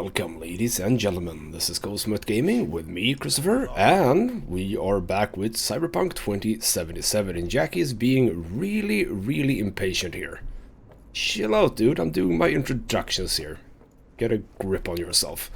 Welcome, ladies and gentlemen. This is Ghost Gaming with me, Christopher, and we are back with Cyberpunk 2077. And Jackie is being really impatient here. Chill out, dude. I'm doing my introductions here. Get a grip on yourself.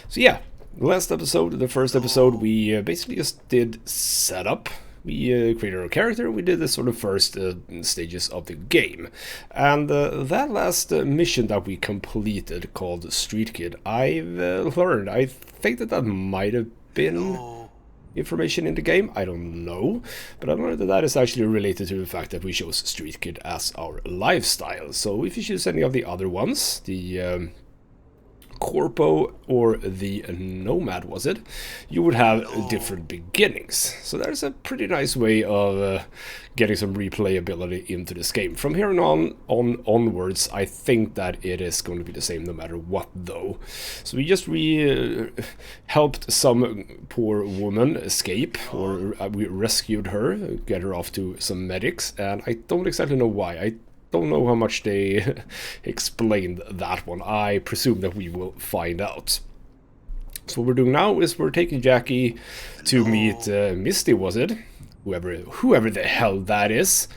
So yeah, last episode, the first episode, we basically just did setup. We created our character, we did the sort of first stages of the game. And that last mission that we completed, called Street Kid, I've learned, I think that might have been information in the game, I don't know. But I learned that is actually related to the fact that we chose Street Kid as our lifestyle. So if you choose any of the other ones, the Corpo or the Nomad, was it, you would have different beginnings. So there's a pretty nice way of getting some replayability into this game. From here onwards, I think that it is going to be the same no matter what, though. So we just helped some poor woman escape, or we rescued her, get her off to some medics, and I don't exactly know why. I don't know how much they explained that one. I presume that we will find out. So what we're doing now is we're taking Jackie to meet Misty, was it? Whoever the hell that is.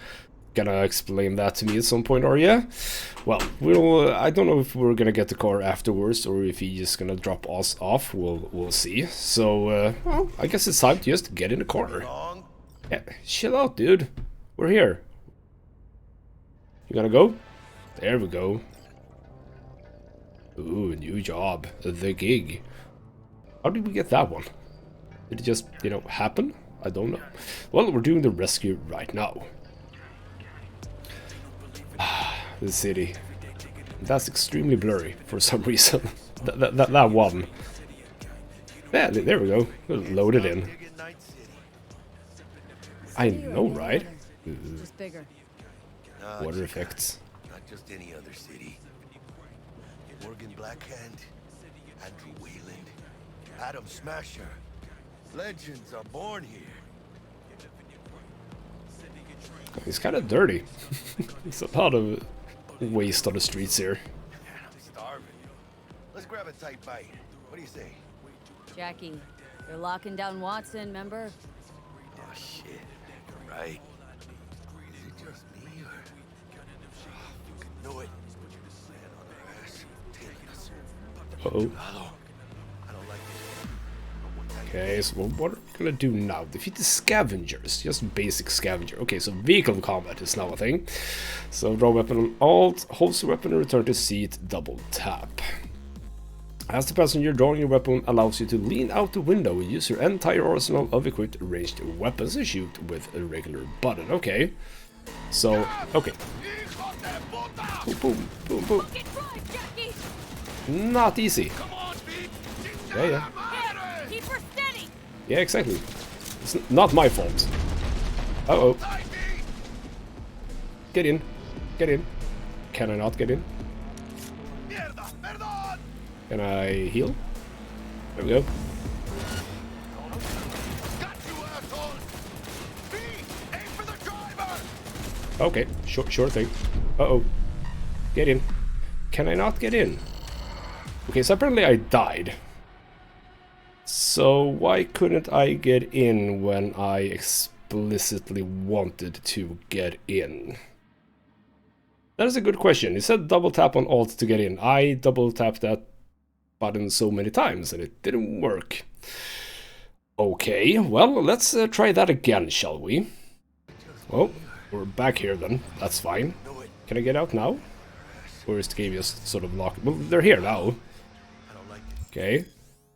Gonna explain that to me at some point, are you? Well, I don't know if we're gonna get the car afterwards or if he's just gonna drop us off. We'll see. So well, I guess it's time to just get in the car. Yeah, chill out, dude. We're here. You gonna go? There we go. Ooh, new job. The gig. How did we get that one? Did it just, happen? I don't know. Well, we're doing the rescue right now. The city. That's extremely blurry for some reason. that one. Yeah, there we go. Load it in. I know, right? Just bigger. Water effects. Not just any other city. Morgan Blackhand, Andrew Wayland, Adam Smasher. Legends are born here. It's kind of dirty. It's a lot of waste on the streets here. Man, I'm starving. Let's grab a tight bite. What do you say? Jackie, you're locking down Watson, remember? Oh shit. Right. Is it just me or? Oh, know it. Man on their ass. Tailing us. Uh-oh. Hello. I don't like this. Okay, so what are we gonna do now? Defeat the scavengers. Just basic scavenger. Okay, so vehicle combat is now a thing. So draw weapon on Alt, holster weapon and return to seat, double tap. As the passenger, drawing your weapon allows you to lean out the window and use your entire arsenal of equipped ranged weapons and shoot with a regular button. Okay. So, okay. Boom, boom, boom, boom. Not easy. Yeah. Keep her steady. Yeah, exactly. It's not my fault. Uh-oh. Get in. Get in. Can I not get in? Can I heal? There we go. Okay, sure thing. Uh-oh. Get in. Can I not get in? Okay, so apparently I died. So why couldn't I get in when I explicitly wanted to get in? That is a good question. It said double tap on Alt to get in. I double tapped that button so many times and it didn't work. Okay, well, let's try that again, shall we? Well, we're back here then. That's fine. Can I get out now? Or is the game just sort of locked? Well, they're here now. Okay.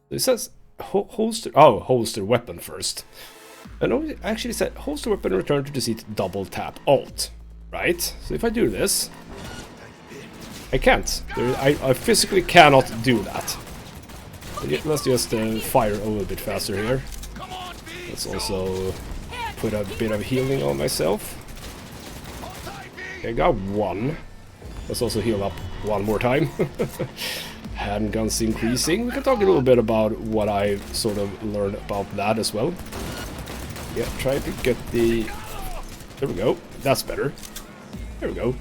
It says holster. Oh, holster weapon first. And it actually said holster weapon return to the seat, double tap Alt. Right? So if I do this, I can't. I physically cannot do that. Let's just fire a little bit faster here. Let's also put a bit of healing on myself. Okay, I got one. Let's also heal up one more time. Handguns increasing. We can talk a little bit about what I sort of learned about that as well. Yeah, try to get the... There we go. That's better. There we go.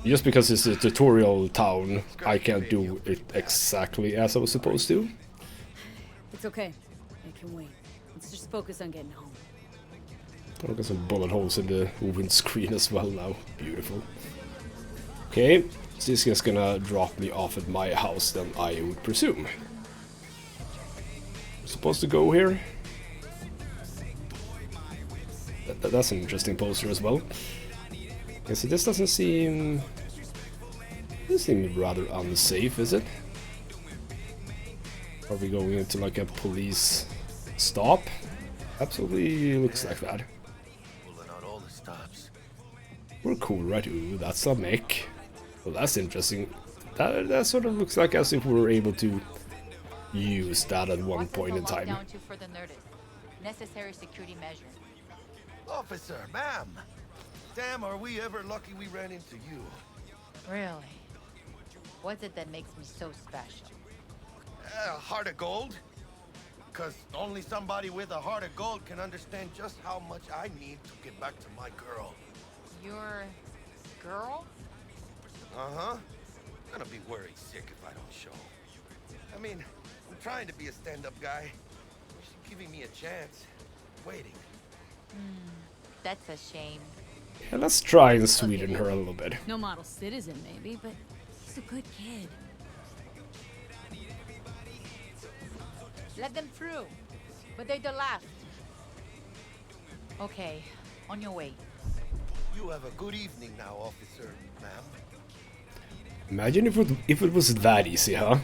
Just because it's a tutorial town, I can't do it exactly as I was supposed to. It's okay. I can wait. Let's just focus on getting home. I've got some bullet holes in the windscreen as well now. Beautiful. Okay, so this is gonna drop me off at my house then, I would presume. Supposed to go here? That's an interesting poster as well. Okay, so this doesn't seem... This seems rather unsafe, is it? Are we going into like a police stop? Absolutely looks like that. Pulling out all the stops. We're cool, right? Ooh, that's a mech. Well, that's interesting. That sort of looks like as if we were able to use that at one point in time. Down to further notice. Necessary security measure. Officer, ma'am. Damn, are we ever lucky we ran into you. Really? What's it that makes me so special? Heart of gold? Because only somebody with a heart of gold can understand just how much I need to get back to my girl. Your girl? Uh-huh. I'm gonna be worried sick if I don't show. I mean, I'm trying to be a stand-up guy. She's giving me a chance. Waiting. That's a shame. Yeah, let's try and sweeten her a little bit. No model citizen, maybe, but he's a good kid. Let them through. But they're the last. Okay, on your way. You have a good evening now, officer, ma'am. Imagine if it was that easy, huh?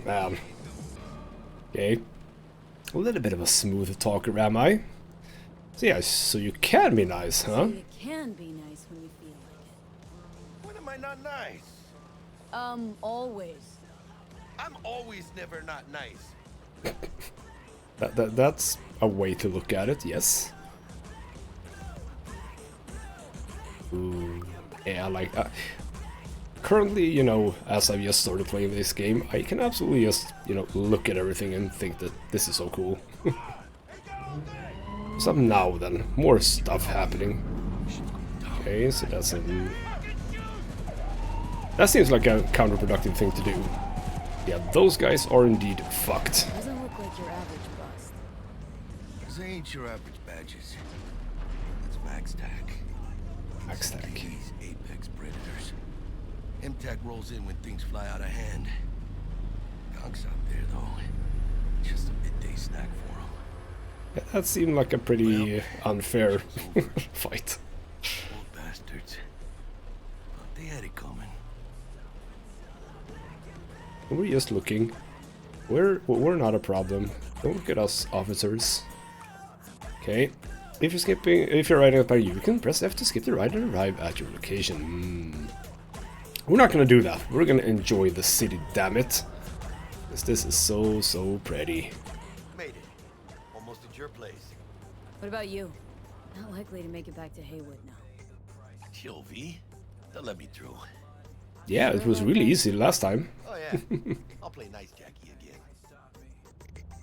Man. Okay. A little bit of a smooth talker, am I? So yeah, so you can be nice, huh? So you can be nice when you feel like When am I not nice? it. Always. I'm always never not nice. That's a way to look at it, yes. Ooh, yeah, I like that. Currently, you know, as I've just started playing this game, I can absolutely just, you know, look at everything and think that this is so cool. Some now then, more stuff happening. Okay, so that's a... That seems like a counterproductive thing to do. Yeah, those guys are indeed fucked. Doesn't look like your average bust. These ain't your average badges. It's Max Tac. Max Tac. These apex predators. MTAC rolls in when things fly out of hand. Gonks out there, though. Just a midday snack for them. Yeah, that seemed like a pretty unfair fight. Old bastards. But they had it coming. We're just looking. We're not a problem. Don't look at us, officers. Okay. If you're riding up by you can press F to skip the ride and arrive at your location. We're not gonna do that. We're gonna enjoy the city, damn it. Because this is so pretty. Made it. Almost at your place. What about you? Not likely to make it back to Haywood now. Chill, V. They'll let me through. Yeah, it was really easy last time. Oh, yeah. I'll play nice Jackie again.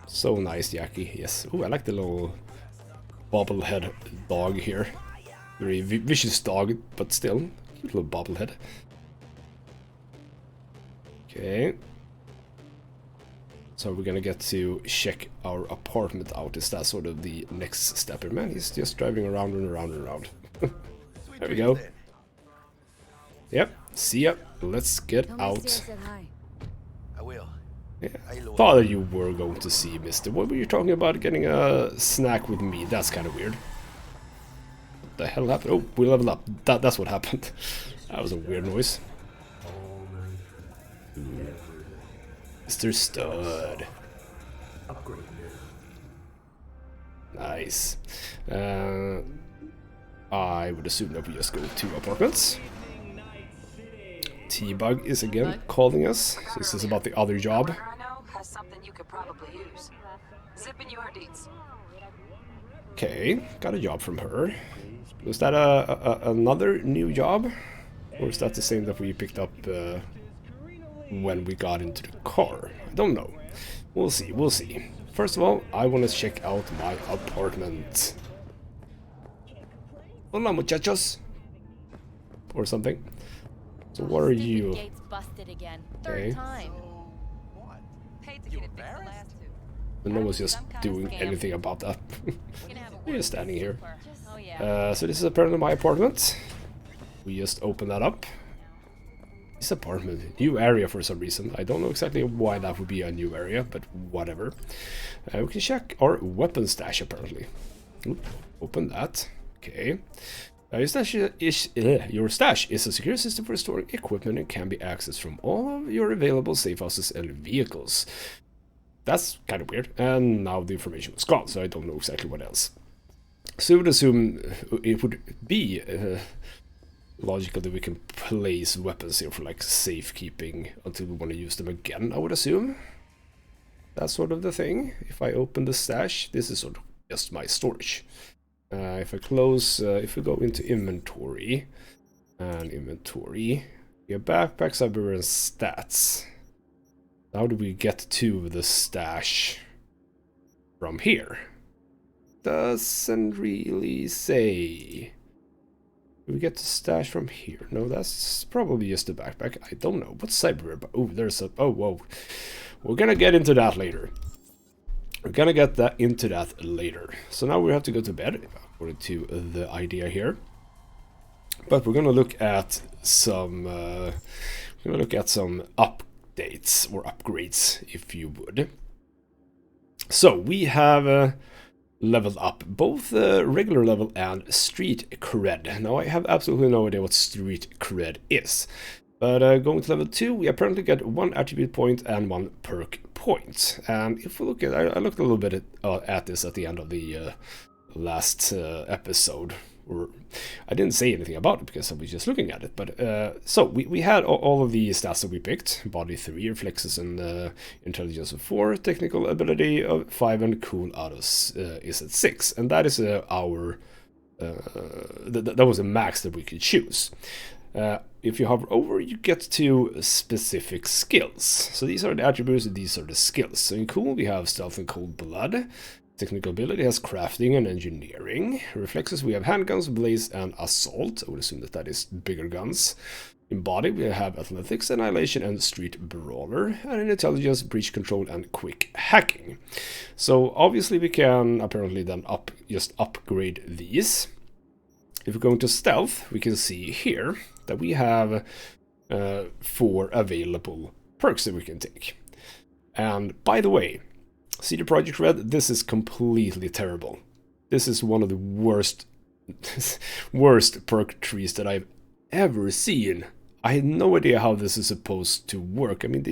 So nice, Jackie. Yes. Ooh, I like the little bobblehead dog here. Very vicious dog, but still. Cute little bobblehead. Okay. So we're gonna get to check our apartment out. Is that sort of the next step? Man, he's just driving around and around and around. There we go. Yep. See ya. Let's get Tell me out. Sarah said hi. I will. Yeah. Thought that you were going to see, mister. What were you talking about getting a snack with me? That's kind of weird. What the hell happened? Oh, we leveled up. That's what happened. That was a weird noise. Mr. Stud. Nice. I would assume that we just go to apartments. T-Bug is again calling us. So this is about the other job. I know has something you could probably use. Zipping your deeds. Okay, got a job from her. Was that another new job? Or is that the same that we picked up when we got into the car? I don't know. We'll see, we'll see. First of all, I want to check out my apartment. Hola, muchachos. Or something. So what are Stupid you? gate's busted again. Okay. Third time. Hate to get it fixed the last two. And no one's just Some kind of doing scam. anything about that. We're gonna have a You're word just standing here. super. Oh yeah. So this is apparently my apartment. We just open that up. This apartment, new area for some reason. I don't know exactly why that would be a new area, but whatever. We can check our weapon stash apparently. Oop, open that. Okay. Your stash is a secure system for storing equipment and can be accessed from all of your available safe houses and vehicles. That's kind of weird. And now the information was gone, so I don't know exactly what else. So I would assume it would be logical that we can place weapons here for like safekeeping until we want to use them again, I would assume. That's sort of the thing. If I open the stash, this is sort of just my storage. If I close, if we go into inventory, and inventory, we have backpack, cyber, and stats. How do we get to the stash from here? Doesn't really say. Do we get the stash from here? No, that's probably just the backpack. I don't know. What's cyber? Oh, there's a... Oh, whoa. We're gonna get into that later. We're gonna get into that later. So now we have to go to bed, according to the idea here. But we're gonna look at some... updates or upgrades, if you would. So we have... leveled up both regular level and street cred. Now I have absolutely no idea what street cred is, but going to level 2 we apparently get 1 attribute point and 1 perk point. And if we look at, I looked a little bit at this at the end of the last episode, or I didn't say anything about it because I was just looking at it, but so we had all of the stats that we picked: body 3, reflexes and intelligence of 4, technical ability of 5, and cool out of is at 6, and that is our that was a max that we could choose. If you hover over, you get to specific skills. So these are the attributes and these are the skills. So in cool we have stealth and cold blood. Technical ability has crafting and engineering. Reflexes we have handguns, blaze, and assault. I would assume that is bigger guns. In body we have athletics, annihilation, and street brawler. And in intelligence, breach control, and quick hacking. So obviously we can apparently then just upgrade these. If we go into stealth, we can see here that we have 4 available perks that we can take. And by the way, CD Projekt Red, this is completely terrible. This is one of the worst perk trees that I've ever seen. I had no idea how this is supposed to work. I mean,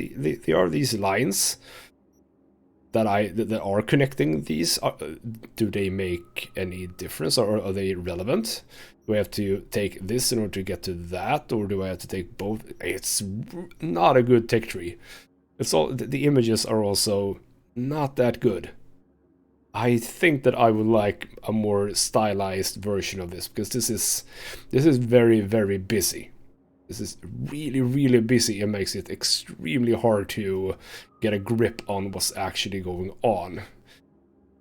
there are these lines that are connecting these. Do they make any difference, or are they relevant? Do I have to take this in order to get to that, or do I have to take both? It's not a good tech tree. It's all the images are also not that good. I think that I would like a more stylized version of this, because this is very, very busy. This is really, really busy and makes it extremely hard to get a grip on what's actually going on.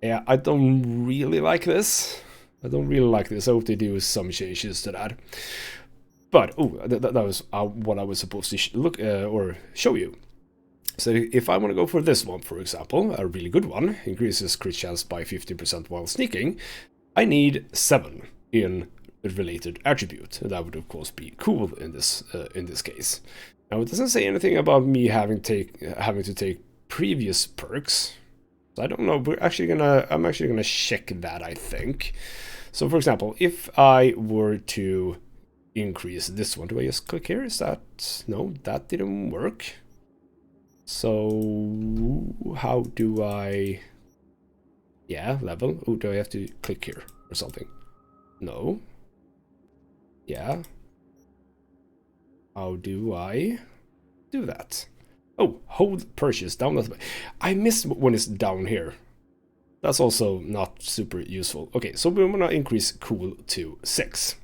Yeah, I don't really like this. I hope they do some changes to that. But, oh, that was what I was supposed to look or show you. So if I want to go for this one, for example, a really good one, increases crit chance by 50% while sneaking, I need 7 in a related attribute. That would of course be cool in this case. Now it doesn't say anything about me having to take previous perks. So I don't know. I'm actually gonna check that, I think. So for example, if I were to increase this one, do I just click here? Is that... No, that didn't work. So how do I... Yeah, level. Oh, do I have to click here or something? No. Yeah. How do I do that? Oh, hold purchase down that way. I missed when it's down here. That's also not super useful. Okay, so we're gonna increase cool to 6.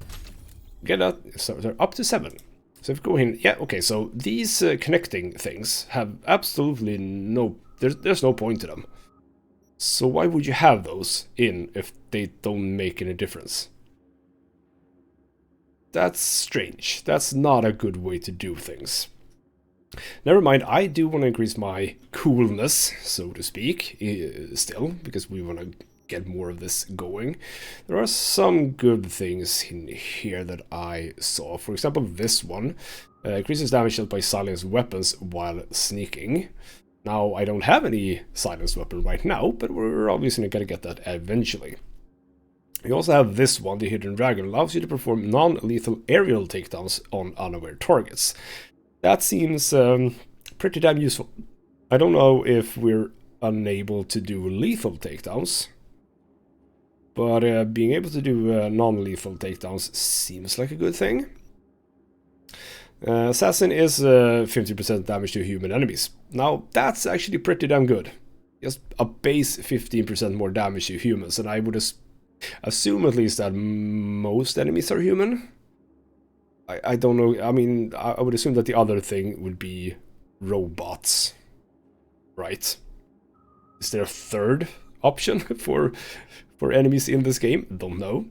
Get that, so they're up to 7. So if we go in, yeah, okay, so these connecting things have absolutely no, there's no point to them. So why would you have those in if they don't make any difference? that's strange. That's not a good way to do things. Never mind, I do want to increase my coolness, so to speak, still, because we want to get more of this going. There are some good things in here that I saw. For example, this one increases damage dealt by silenced weapons while sneaking. Now, I don't have any silenced weapon right now, but we're obviously going to get that eventually. We also have this one, the Hidden Dragon, allows you to perform non-lethal aerial takedowns on unaware targets. That seems pretty damn useful. I don't know if we're unable to do lethal takedowns, but being able to do non-lethal takedowns seems like a good thing. Assassin is 50% damage to human enemies. Now, that's actually pretty damn good. Just a base 15% more damage to humans, and I would assume at least that most enemies are human. I don't know, I mean, I would assume that the other thing would be robots, right? Is there a third option for enemies in this game? Don't know.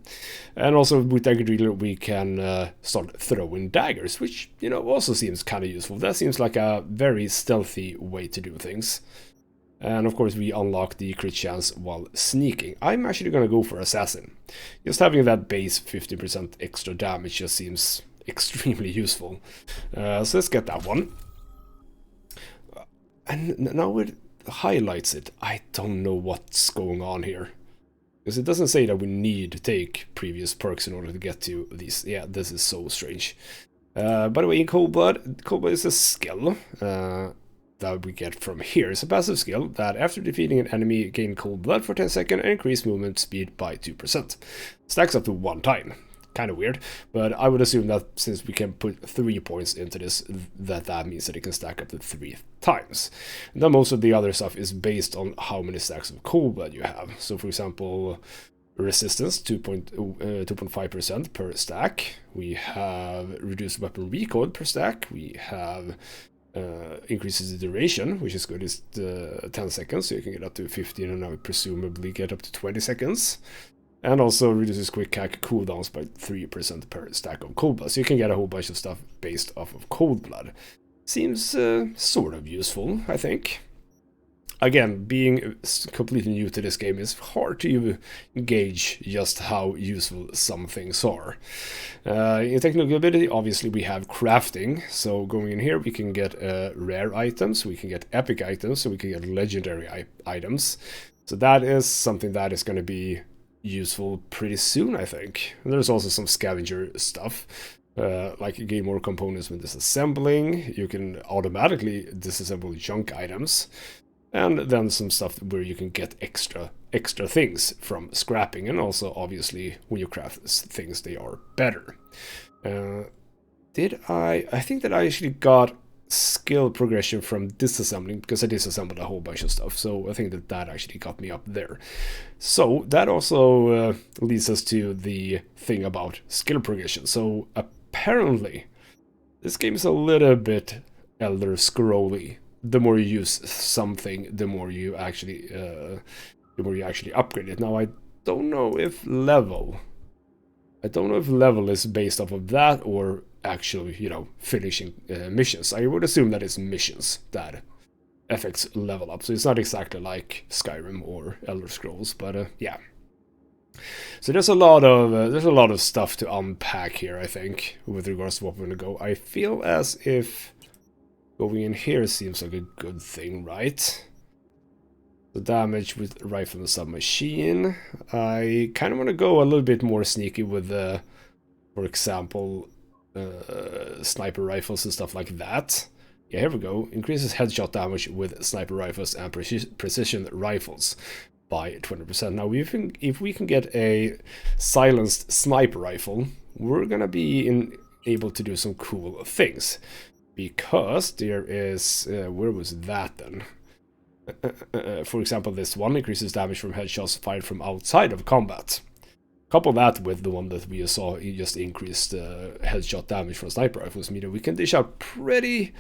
And also with Dagger Dealer we can start throwing daggers, which, you know, also seems kind of useful. That seems like a very stealthy way to do things. And of course we unlock the crit chance while sneaking. I'm actually going to go for Assassin. Just having that base 50% extra damage just seems extremely useful. So let's get that one. And now it highlights it. I don't know what's going on here. Because it doesn't say that we need to take previous perks in order to get to these. Yeah, this is so strange. By the way, in Cold Blood is a skill that we get from here. It's a passive skill that after defeating an enemy gain Cold Blood for 10 seconds and increase movement speed by 2%. Stacks up to 1 time. Kind of weird, but I would assume that since we can put 3 points into this, that means that it can stack up to 3 times. And then most of the other stuff is based on how many stacks of Cold Blood you have. So for example, resistance 2.5% per stack. We have reduced weapon recoil per stack. We have increases the duration, which is good, is 10 seconds, so you can get up to 15 and now presumably get up to 20 seconds. And also reduces quick hack cooldowns by 3% per stack of Cold Blood. So you can get a whole bunch of stuff based off of Cold Blood. Seems sort of useful, I think. Again, being completely new to this game, is hard to gauge just how useful some things are. In technical ability, obviously we have crafting. So going in here, we can get rare items, we can get epic items, so we can get legendary items. So that is something that is going to be useful pretty soon, I think. And there's also some scavenger stuff, like you gain more components when disassembling. You can automatically disassemble junk items, and then some stuff where you can get extra things from scrapping. And also, obviously, when you craft things, they are better. I think that I actually got skill progression from disassembling, because I disassembled a whole bunch of stuff, so I think that actually got me up there. So that also leads us to the thing about skill progression. So apparently this game is a little bit Elder Scrolly. The more you use something, the more you actually upgrade it. Now I don't know if level is based off of that or actually, you know, finishing missions. I would assume that it's missions that affects level up. So it's not exactly like Skyrim or Elder Scrolls, but yeah. So there's a lot of stuff to unpack here, I think, with regards to what we're gonna go. I feel as if going in here seems like a good thing, right? The damage with rifle and submachine. I kind of want to go a little bit more sneaky with, for example, sniper rifles and stuff like that. Yeah, here we go. Increases headshot damage with sniper rifles and precision rifles by 20%. Now, if we can get a silenced sniper rifle, we're gonna be able to do some cool things. Because there is... where was that then? For example, this one increases damage from headshots fired from outside of combat. Couple that with the one that we saw, he just increased headshot damage from sniper rifles, meaning we can dish out pretty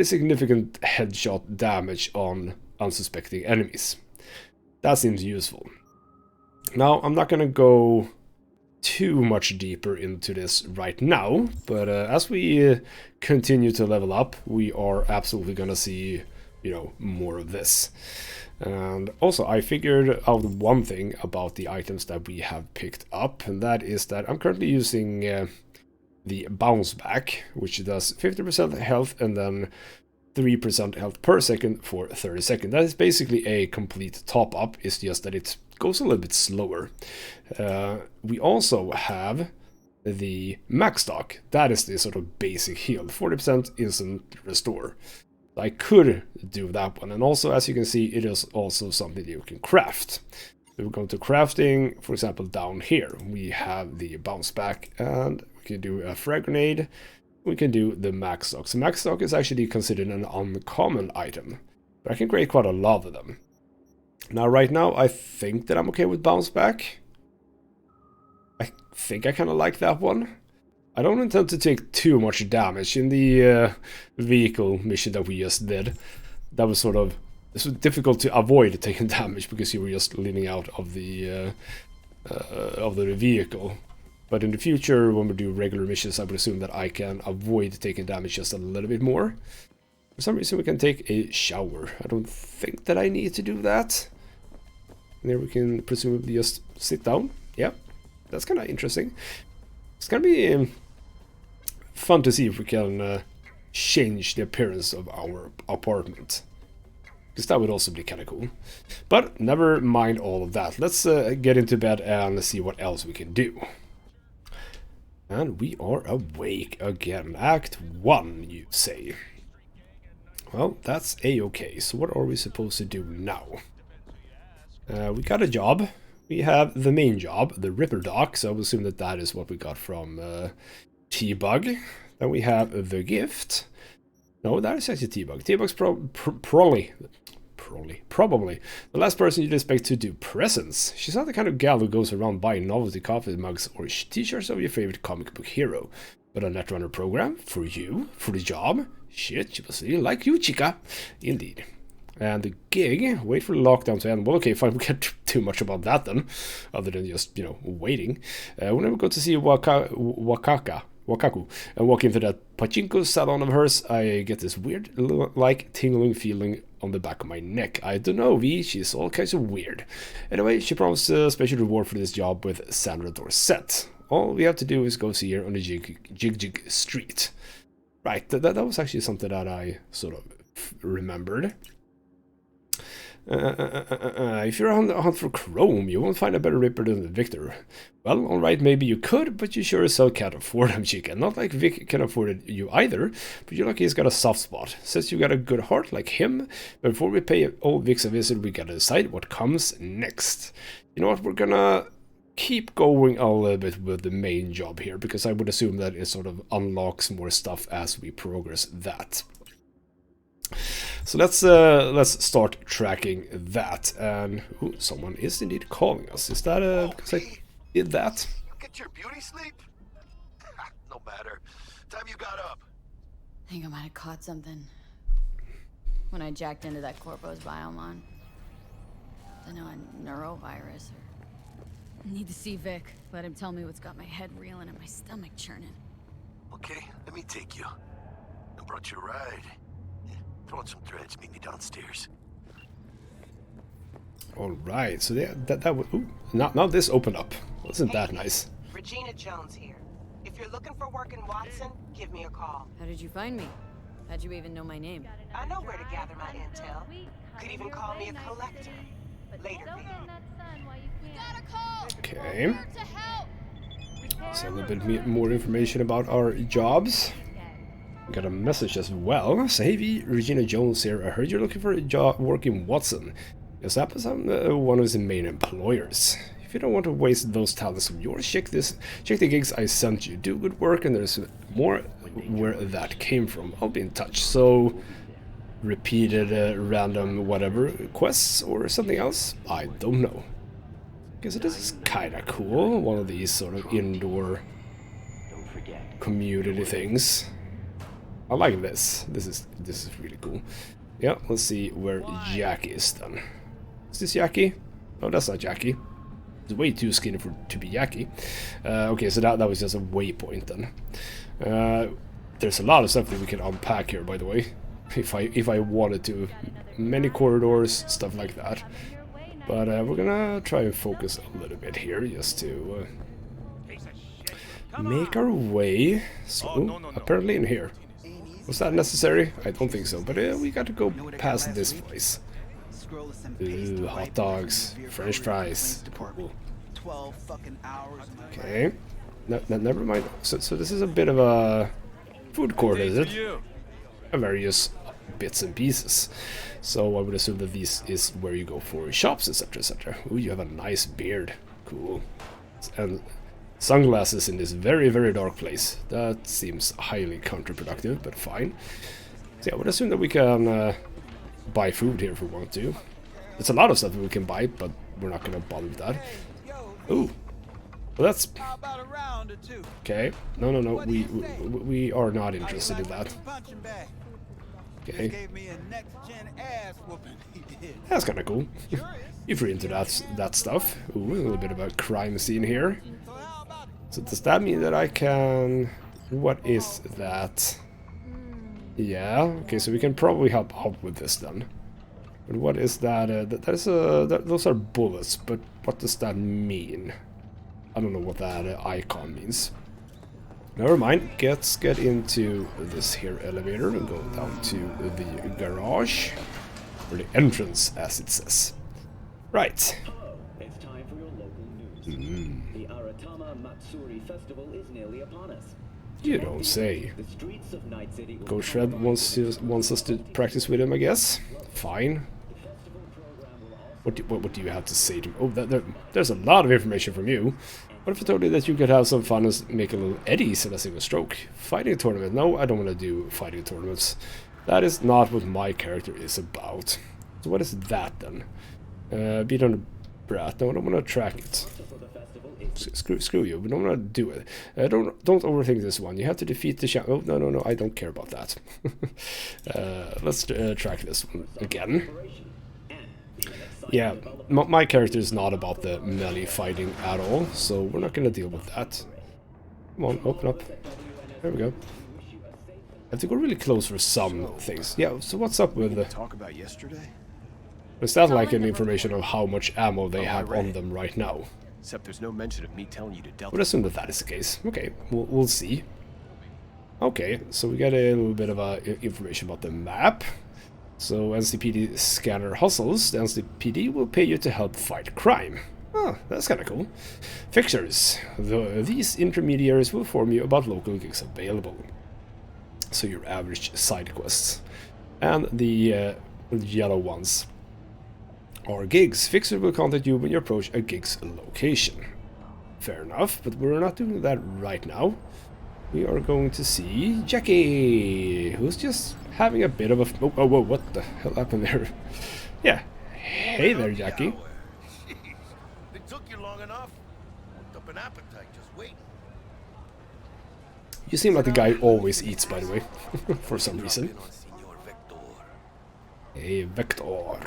significant headshot damage on unsuspecting enemies. That seems useful. Now, I'm not gonna go too much deeper into this right now, but as we continue to level up, we are absolutely gonna see, you know, more of this. And also, I figured out one thing about the items that we have picked up, and that is that I'm currently using the bounce back, which does 50% health and then 3% health per second for 30 seconds. That is basically a complete top up, it's just that it goes a little bit slower. We also have the max stock, that is the sort of basic heal, 40% instant restore. I could do that one, and also as you can see, it is also something you can craft. So we go to crafting, for example, down here we have the bounce back, and we can do a frag grenade, we can do the max stock. So max stock is actually considered an uncommon item, but I can create quite a lot of them. Now right now I think that I'm okay with bounce back. I think I kind of like that one. I don't intend to take too much damage in the vehicle mission that we just did. That was sort of, this was difficult to avoid taking damage because you were just leaning out of the vehicle. But in the future, when we do regular missions, I would assume that I can avoid taking damage just a little bit more. For some reason, we can take a shower. I don't think that I need to do that. And there we can presumably just sit down. Yeah, that's kind of interesting. It's gonna be fun to see if we can change the appearance of our apartment, because that would also be kind of cool. But never mind all of that. Let's get into bed and see what else we can do. And we are awake again. Act 1, you say. Well, that's a-okay. So what are we supposed to do now? We got a job. We have the main job, the Ripper Dock, so I would assume that that is what we got from T-Bug. Then we have the gift. No, that is actually T-Bug. T-Bug's probably the last person you'd expect to do presents. She's not the kind of gal who goes around buying novelty coffee mugs or t-shirts of your favorite comic book hero. But a Netrunner program for you, for the job. Shit, she must really like you, chica. Indeed. And the gig, wait for the lockdown to end. Well, okay, fine, we can't too much about that then, other than just, you know, waiting. Whenever we go to see Wakaku and walk into that pachinko salon of hers, I get this weird, like, tingling feeling on the back of my neck. I don't know, V, she's all kinds of weird. Anyway, she promised a special reward for this job with Sandra Dorset. All we have to do is go see her on the Jig Street. Right, that was actually something that I sort of remembered. If you're on the hunt for Chrome, you won't find a better Ripper than Victor. Well, alright, maybe you could, but you sure as hell can't afford him, chica. Not like Vic can afford you either, but you're lucky he's got a soft spot. Says you got a good heart like him, but before we pay old Vic's a visit, we gotta decide what comes next. You know what, we're gonna keep going a little bit with the main job here, because I would assume that it sort of unlocks more stuff as we progress that. So let's start tracking that. And ooh, someone is indeed calling us. Is that because I did that? Get your beauty sleep? No matter. Time you got up. I think I might have caught something when I jacked into that Corpo's biomon. I know, a neurovirus or... Need to see Vic. Let him tell me what's got my head reeling and my stomach churning. Okay, let me take you. I brought you a ride. Throw on some threads, meet me downstairs. Alright, so yeah, that would... Ooh, now this opened up. Wasn't that nice? Regina Jones here. If you're looking for work in Watson, give me a call. How did you find me? How'd you even know my name? I know where to gather my intel. Could even call me a collector. Later, baby. Okay. So a little bit more information about our jobs. Got a message as well. So, hey V, Regina Jones here. I heard you're looking for a job work in Watson. Yes, that was one of his main employers. If you don't want to waste those talents of yours, check the gigs I sent you. Do good work, and there's more where that came from. I'll be in touch. So, repeated random whatever quests or something else? I don't know. Guess it is kind of cool. One of these sort of indoor community things. I like this. This is really cool. Yeah, let's see where Jackie is then. Is this Jackie? No, that's not Jackie. It's way too skinny to be Jackie. Okay, so that was just a waypoint then. There's a lot of stuff that we can unpack here, by the way, if I wanted to. Many corridors, stuff like that. But we're gonna try and focus a little bit here, just to make our way. So, apparently in here. Was that necessary? I don't think so, but we got to go past this place. Ooh, hot dogs, French fries. Cool. Okay. No, never mind. So this is a bit of a food court, is it? Various bits and pieces. So I would assume that this is where you go for shops, etc, etc. Ooh, you have a nice beard. Cool. And sunglasses in this very, very dark place. That seems highly counterproductive, but fine. So yeah, I would assume that we can buy food here if we want to. There's a lot of stuff that we can buy, but we're not going to bother with that. Ooh. Well, that's... Okay. No. We are not interested in that. Okay. That's kind of cool. If you're into that stuff. Ooh, a little bit of a crime scene here. So does that mean that I can... What is that? Yeah, okay, so we can probably help out with this then. But what is that? Those are bullets, but what does that mean? I don't know what that icon means. Never mind, let's get into this here elevator and go down to the garage. Or the entrance, as it says. Right. It's time for your local news. The Aratama Matsuri Festival is nearly upon us. You don't say. The streets of Night City Go Shred wants us to practice with him, I guess. Fine. What do you have to say to me? Oh, there's a lot of information from you. What if I told you that you could have some fun and make a little eddies in a single stroke? Fighting tournament? No, I don't want to do fighting tournaments. That is not what my character is about. So what is that then? Beat on the brat. No, I don't want to track it. Screw you. We don't want to do it. Don't overthink this one. You have to defeat the champ. Oh, no. I don't care about that. Let's track this one again. Yeah, my character is not about the melee fighting at all, so we're not going to deal with that. Come on, open up. There we go. I have to go really close for some things. Yeah, so what's up with the... Talk about yesterday? Is that like an information of how much ammo they have on them right now? Except there's no mention of me telling you to delta. I would assume that that is the case. Okay, we'll see. Okay, so we got a little bit of information about the map. So NCPD scanner hustles. The NCPD will pay you to help fight crime. Oh, that's kind of cool. Fixers. These intermediaries will inform you about local gigs available. So your average side quests. And the yellow ones are gigs. Fixer will contact you when you approach a gig's location. Fair enough, but we're not doing that right now. We are going to see Jackie, who's just having a bit of a... Oh, what the hell happened there? Yeah. Hey there, Jackie. It took you long enough. Worked up an appetite just waiting. You seem like the guy who always eats, by the way, for some reason. Hey, Vector.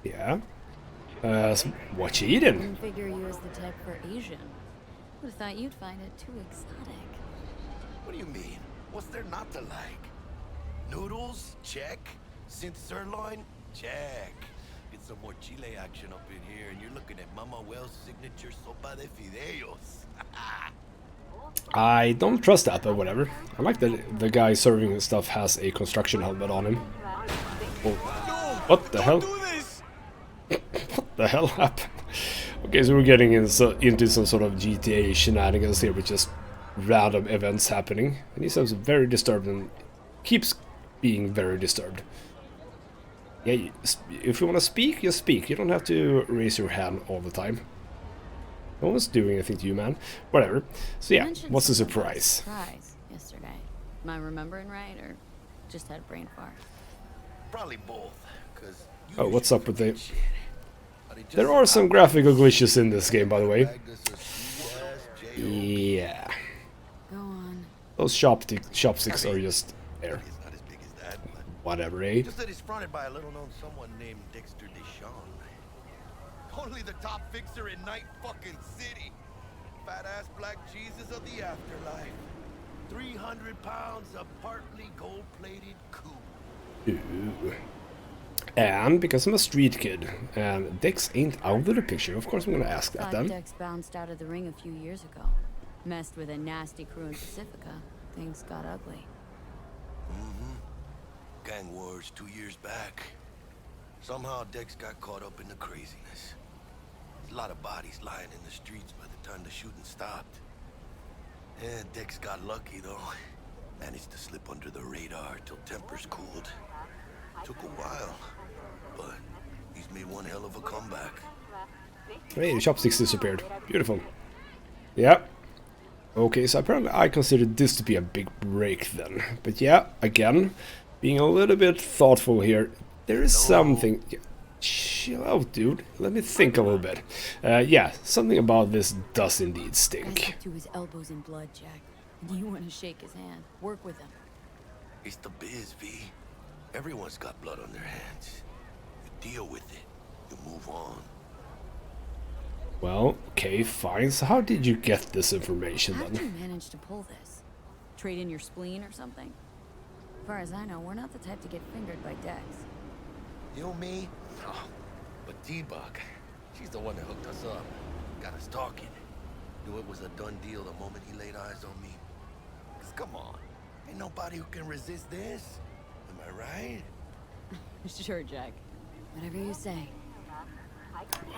Yeah. So what you eating? Didn't figure you as the type for Asian. Would have thought you'd find it too exotic. What do you mean? What's there not to like? Noodles? Check. Synth sirloin? Check. Get some more chile action up in here, and you're looking at Mama Wells' signature sopa de fideos. I don't trust that, but whatever. I like that the guy serving stuff has a construction helmet on him. Oh, what the hell? What the hell happened? Okay, so we're getting into some sort of GTA shenanigans here with just random events happening. And he sounds very disturbed and keeps being very disturbed. Yeah, if you want to speak, you speak. You don't have to raise your hand all the time. No one's doing anything to you, man. Whatever. So yeah, what's the surprise? Surprise yesterday. Am I remembering right, or just had a brain fart? Probably both. Cause oh, what's up with the... There are some graphical glitches in this game, by the way. Yeah. Go on. Those chopsticks are just there. Whatever, eh? Just that he's fronted by a little-known someone named Dexter Deshawn. Only the top fixer in Night fucking City. Fat ass black Jesus of the afterlife. 300 pounds of partly gold-plated coup. Ooh. And because I'm a street kid and Dex ain't out of the picture, of course I'm gonna ask that Thought then. Dex bounced out of the ring a few years ago. Messed with a nasty crew in Pacifica. Things got ugly. Gang wars 2 years back. Somehow Dex got caught up in the craziness. A lot of bodies lying in the streets by the time the shooting stopped. Yeah, Dex got lucky though. Managed to slip under the radar till tempers cooled. Took a while, but he's made one hell of a comeback. Hey, the chopsticks disappeared. Beautiful. Yeah. Okay, so apparently I considered this to be a big break then. But yeah, again, being a little bit thoughtful here. There is something... Yeah, chill out, dude. Let me think a little bit. Yeah, something about this does indeed Guy's stink. up to his elbows in blood, Jack. And you want to shake his hand. Work with him. It's the biz, V. Everyone's got blood on their hands. You deal with it. You move on. Well, okay, fine. So how did you get this information How'd you then? manage to pull this? Trade in your spleen or something? As far as I know, we're not the type to get fingered by Dex. You, me? Oh, but T-Bug, she's the one that hooked us up. Got us talking. Knew it was a done deal the moment he laid eyes on me. 'Cause come on, ain't nobody who can resist this. Am I right? Sure, Jack. Whatever you say.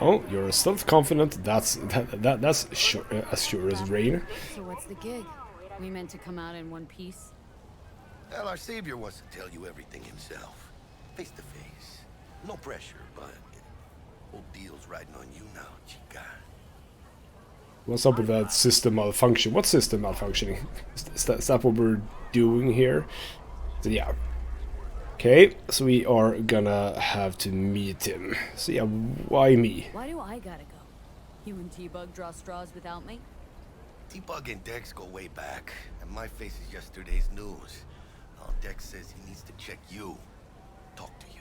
Oh, you're self-confident. That's sure, as sure as rain. So what's the gig? We meant to come out in one piece? Well, our savior wants to tell you everything himself. Face to face. No pressure, but whole deal's riding on you now, chica. What's up with that system malfunction? What system malfunctioning? Is that what we're doing here? So yeah. Okay, so we are gonna have to meet him. So yeah, why me? Why do I gotta go? You and T-Bug draw straws without me? T-Bug and Dex go way back, and my face is yesterday's news. Now Dex says he needs to check you. Talk to you.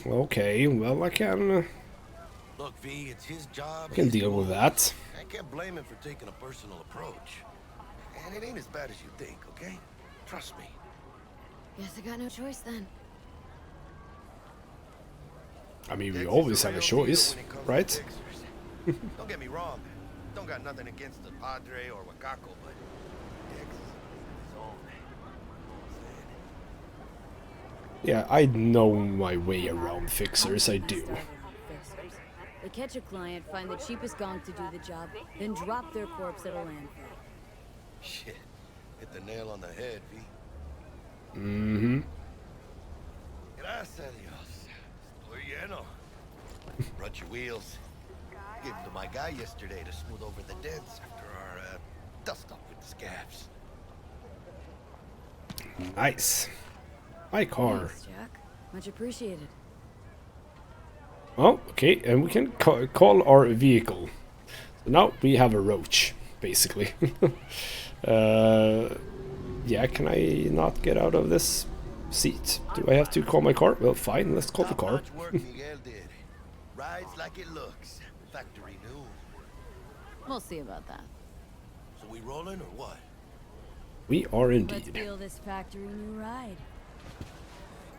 Okay, well I can Look, V, it's his job. can his deal with move. that. I can't blame him for taking a personal approach. And it ain't as bad as you think, okay? Trust me. Guess I got no choice then. I mean, we Dex is always the have a real choice, deal when it comes to right? fixers. Don't get me wrong. Don't got nothing against the Padre or Wakako, but Dex is his own. Yeah, I know my way around fixers, I do. Fixers. They catch a client, find the cheapest gong to do the job, then drop their corpse at a landfill. Shit. Hit the nail on the head, V. Mm-hmm. Gracias a Dios. Estoy lleno. Brought your wheels. Gave them to my guy yesterday to smooth over the dents after our dust up with the scabs. Nice. My car. Thanks, Jack. Much appreciated. Well, okay, and we can call our vehicle. So now we have a roach, basically. Yeah, can I not get out of this seat? Do I have to call my car? Well, fine, let's call the car. Top-notch work Miguel did. Rides like it looks. Factory new. We'll see about that. So we rolling or what? We are Let's indeed. feel this factory new ride.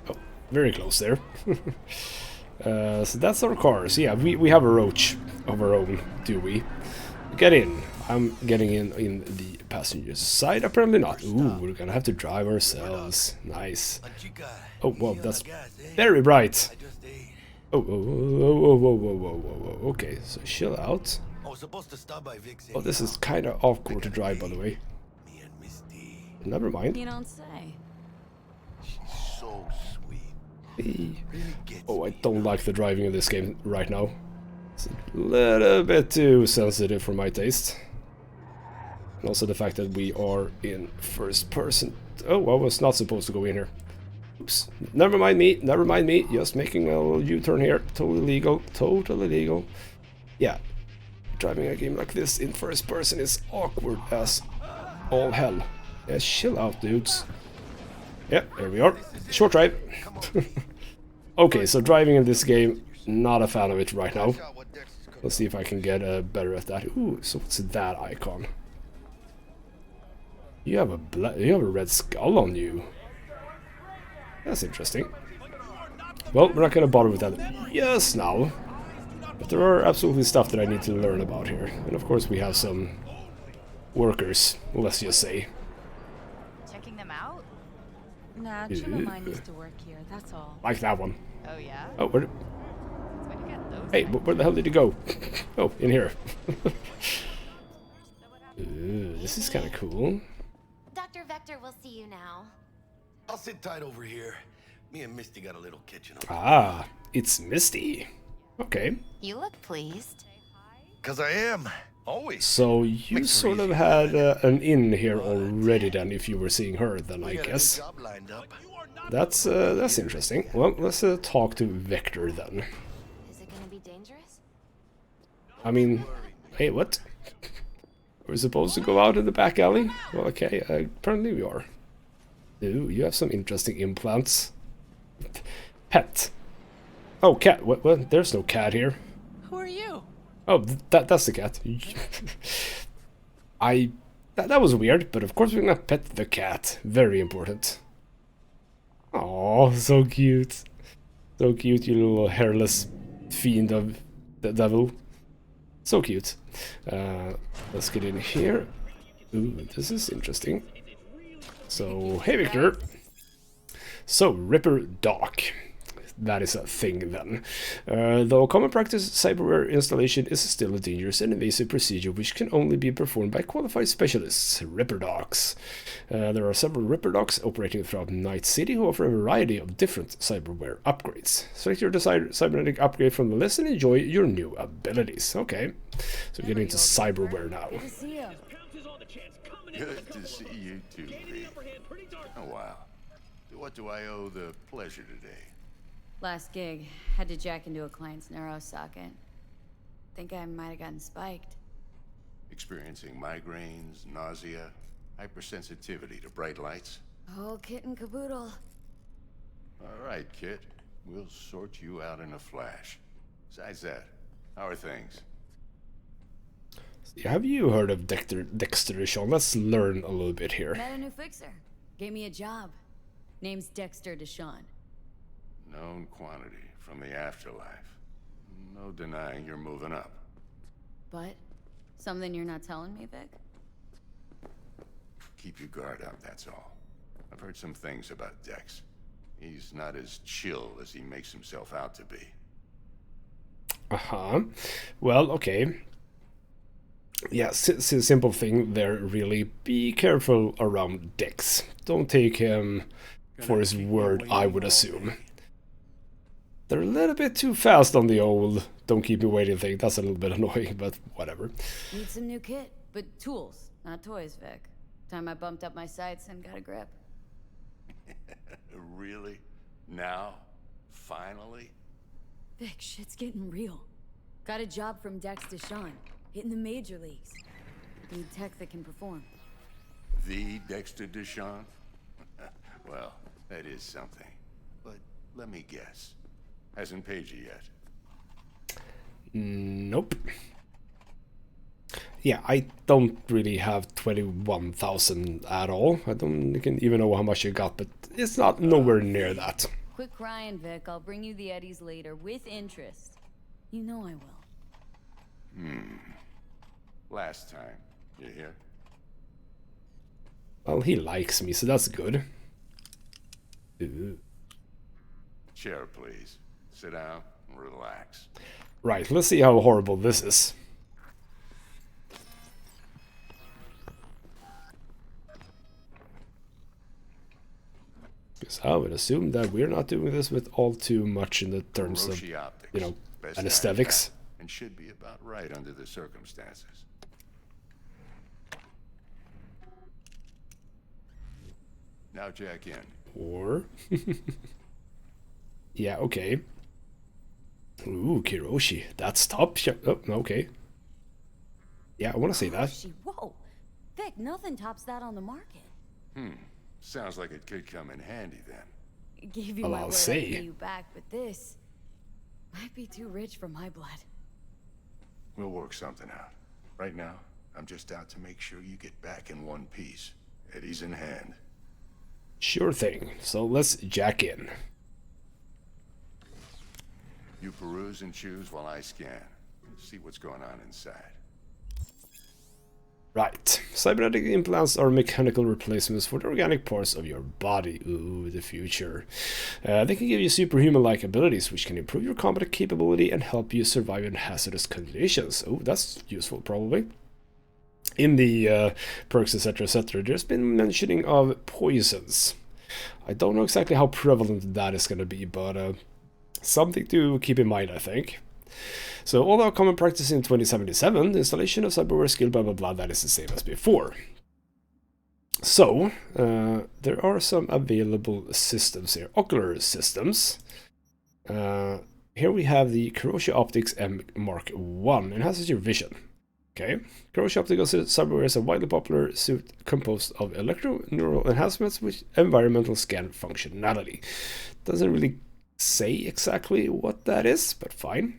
Oh, very close there. So that's our car. So yeah, we have a roach of our own, do we? Get in. I'm getting in the passenger side. Apparently not. Ooh, we're gonna have to drive ourselves. Nice. A chica. Oh, well, Easy on that's the gas, eh? very bright. I just ate. Oh, whoa. Okay, so chill out. I was supposed to stop by Vic's. Oh, this is kind of awkward to drive, by the way. Me and Misty. Never mind. You don't say. She's so sweet. Hey. Really gets Oh, I me. don't like the driving of this game right now. It's a little bit too sensitive for my taste. And also the fact that we are in first person. Oh, I was not supposed to go in here. Oops. Never mind me. Just making a little U-turn here. Totally legal. Yeah. Driving a game like this in first person is awkward as all hell. Yeah, chill out, dudes. Yeah, there we are. Short drive. Okay, so driving in this game Not a fan of it right now. Let's see if I can get better at that. Ooh, so what's that icon? You have a red skull on you. That's interesting. Well, we're not gonna bother with that just now. But there are absolutely stuff that I need to learn about here. And of course we have some workers, let's just say. Checking them out? Nah, chum of mine used to work here, that's all. Like that one. Oh, yeah? Oh, where? Where'd you get those? Hey, where the hell did he go? Oh, in here. Ooh, this is kind of cool. Dr. Vector will see you now. I'll sit tight over here. Me and Misty got a little kitchen over. Ah, it's Misty. Okay. You look pleased. 'Cause I am. Always. So you sort of had an in here already then, if you were seeing her then, I guess. That's interesting. Well, let's talk to Vector then. Is it gonna be dangerous? I mean, hey, what? We're supposed to go out in the back alley? Well, okay, apparently we are. Ooh, you have some interesting implants. Pet. Oh, cat. What? There's no cat here. Who are you? Oh, that's the cat. That was weird, but of course we're gonna pet the cat. Very important. Oh, so cute. So cute, you little hairless fiend of the devil. So cute. Let's get in here. Ooh, this is interesting. So, hey Victor. So, Ripper Doc. That is a thing then. Though common practice, cyberware installation is still a dangerous and invasive procedure which can only be performed by qualified specialists, Ripper Docs. There are several Ripper Docs operating throughout Night City who offer a variety of different cyberware upgrades. Select your desired cybernetic upgrade from the list and enjoy your new abilities. Okay, so we're getting into cyberware now. Good to see you too, V. Oh, wow. What do I owe the pleasure today? Last gig, had to jack into a client's neuro socket. Think I might have gotten spiked. Experiencing migraines, nausea, hypersensitivity to bright lights? Oh, kit and caboodle. All right, kid. We'll sort you out in a flash. Besides that, how are things? Have you heard of Dexter Deshawn? Let's learn a little bit here. Met a new fixer. Gave me a job. Name's Dexter Deshawn. Known quantity from the afterlife. No denying you're moving up. But something you're not telling me, Vic? Keep your guard up, that's all. I've heard some things about Dex. He's not as chill as he makes himself out to be. Uh-huh. Well, okay. Yeah, simple thing there, really. Be careful around Dex. Don't take him for his word, I would assume. They're a little bit too fast on the old don't keep me waiting thing. That's a little bit annoying, but whatever. Need some new kit, but tools, not toys, Vic. Time I bumped up my sights and got a grip. Really? Now? Finally? Vic, shit's getting real. Got a job from Dex Deshawn, hitting the major leagues. Need tech that can perform. The Dexter Deshawn? Well, that is something. But let me guess. Hasn't paid you yet? Nope. Yeah, I don't really have 21,000 at all. I don't even know how much you got, but it's not nowhere near that. Quit crying, Vic. I'll bring you the eddies later, with interest. You know I will. Last time. You hear? Well, he likes me, so that's good. Ooh. Chair, please. Sit down and relax. Right, let's see how horrible this is. Because I would assume that we're not doing this with all too much in the terms of, you know, anesthetics. And should be about right under the circumstances. Now jack in. Or... yeah, okay. Ooh, Kiroshi. That's top. Oh, okay. Yeah, I want to say that. Whoa. Vic, nothing tops that on the market. Sounds like it could come in handy then. Gave you Well, my I'll word say. I'd pay you back, but this... Might be too rich for my blood. We'll work something out. Right now, I'm just out to make sure you get back in one piece. Eddie's in hand. Sure thing. So let's jack in. You peruse and choose while I scan. See what's going on inside. Right. Cybernetic implants are mechanical replacements for the organic parts of your body. Ooh, the future. They can give you superhuman-like abilities, which can improve your combat capability and help you survive in hazardous conditions. Oh, that's useful, probably. In the perks, etc., there's been mentioning of poisons. I don't know exactly how prevalent that is going to be, but something to keep in mind, I think. So, although common practice in 2077, the installation of cyberware skill, blah blah blah, that is the same as before. So, there are some available systems here, ocular systems. Here we have the Kuroshi Optics M Mark 1, enhances your vision. Okay, Kuroshi Optical cyberware is a widely popular suit composed of electro-neural enhancements with environmental scan functionality. Doesn't really say exactly what that is, but fine.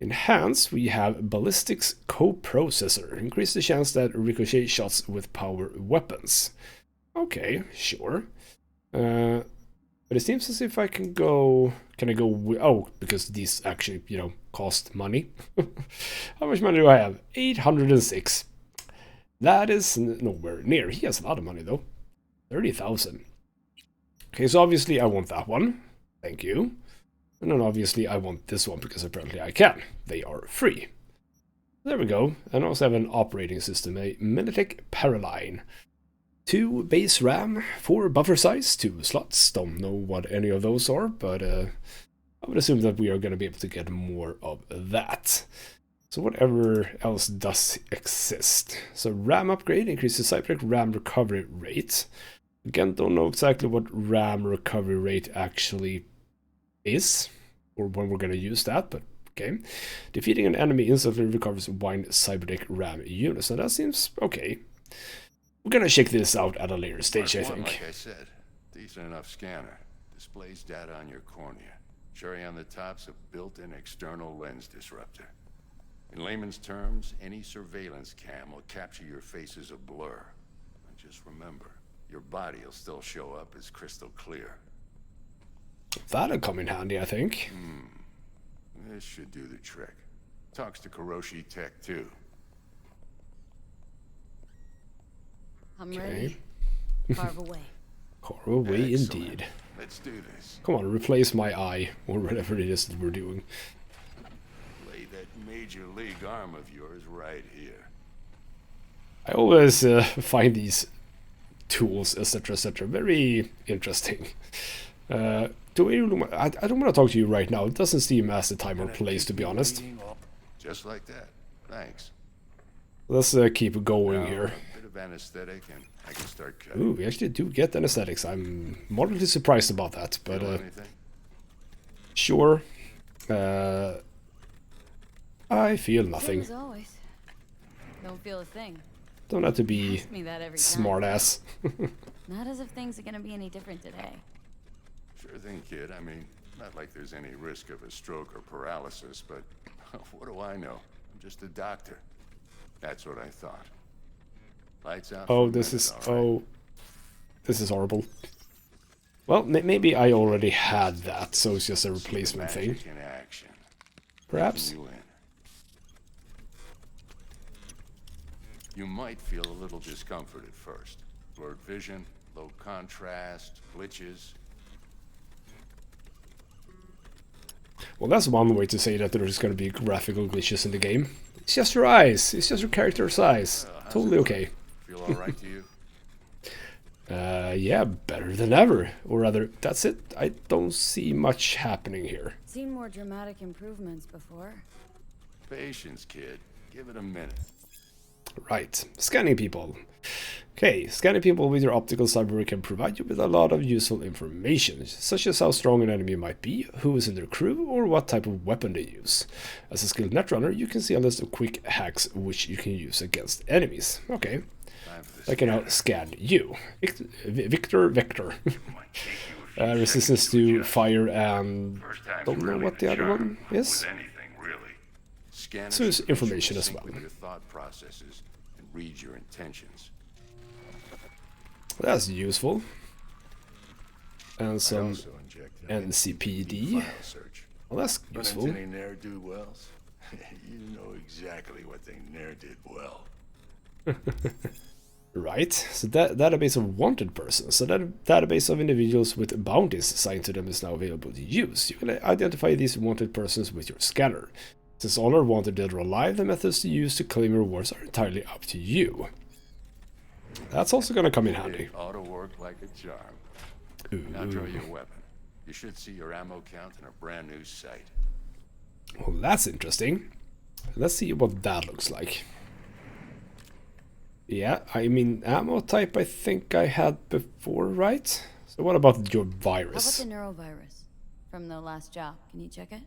Enhanced, we have Ballistics Co-Processor. Increase the chance that ricochet shots with power weapons. Okay, sure. But it seems as if I can go... Can I go... Oh, because these actually, you know, cost money. How much money do I have? 806. That is nowhere near. He has a lot of money, though. 30,000. Okay, so obviously I want that one. Thank you. And then obviously I want this one because apparently I can. They are free. There we go. And I also have an operating system, a Minitech Paraline. 2 base RAM, 4 buffer size, 2 slots. Don't know what any of those are, but I would assume that we are going to be able to get more of that. So whatever else does exist. So RAM upgrade increases Cyberpunk RAM recovery rate. Again, don't know exactly what RAM recovery rate actually is, or when we're going to use that, but okay. Defeating an enemy instantly recovers 1 cybernetic RAM units. So that seems okay. We're going to check this out at a later stage, I think. Like I said, decent enough scanner. Displays data on your cornea. Cherry on the top's a built-in external lens disruptor. In layman's terms, any surveillance cam will capture your face as a blur. And just remember, your body will still show up as crystal clear. That'll come in handy, I think. This should do the trick. Talks to Kuroshi Tech, too. I'm ready. Carve away. Carve away, indeed. Let's do this. Come on, replace my eye, or whatever it is that we're doing. Lay that major league arm of yours right here. I always find these tools, etc., very interesting. I don't want to talk to you right now. It doesn't seem as the time or place, to be honest. Just like that. Thanks. Let's keep going here. A bit of anesthetic and I can start cutting. Ooh, we actually do get anesthetics. I'm moderately surprised about that, but sure. I feel nothing. Same as always. Don't feel a thing. Don't have to be Ask me that every smart time. ass. Not as if things are gonna be any different today. Sure thing, kid. I mean, not like there's any risk of a stroke or paralysis, but what do I know? I'm just a doctor. That's what I thought. Lights out. Oh, this is this is horrible. Well, maybe I already had that, so it's just a replacement thing. In action. Perhaps. You might feel a little discomfort at first. Blurred vision, low contrast, glitches. Well, that's one way to say that there's going to be graphical glitches in the game. It's just your eyes. It's just your character size. Totally okay. Feel alright to you? Yeah, better than ever. Or rather, that's it. I don't see much happening here. Seen more dramatic improvements before. Patience, kid. Give it a minute. Right, scanning people. Okay, scanning people with your optical cyberware can provide you with a lot of useful information, such as how strong an enemy might be, who is in their crew, or what type of weapon they use. As a skilled netrunner, you can see a list of quick hacks which you can use against enemies. Okay, I can now scan you. Victor Vector. resistance to fire and First time's don't know really what the other charm, one is. With anything, really. Scanners So it's should let you information as sync well. with your thought processes and read your intentions. That's useful. And I some also injected an NCPD. file search. Well, that's Run into useful. any ne'er-do-wells? You know exactly what they ne'er did well. Right, so that database of wanted persons. So that database of individuals with bounties assigned to them is now available to use. You can identify these wanted persons with your scanner. Since all are wanted dead or alive, the methods to use to claim rewards are entirely up to you. That's also gonna come in handy. It ought to work like a charm. Now draw your weapon. You should see your ammo count in a brand new sight. Well, that's interesting. Let's see what that looks like. Yeah, I mean, ammo type I think I had before, right? So what about your virus? How about the neurovirus from the last job? Can you check it?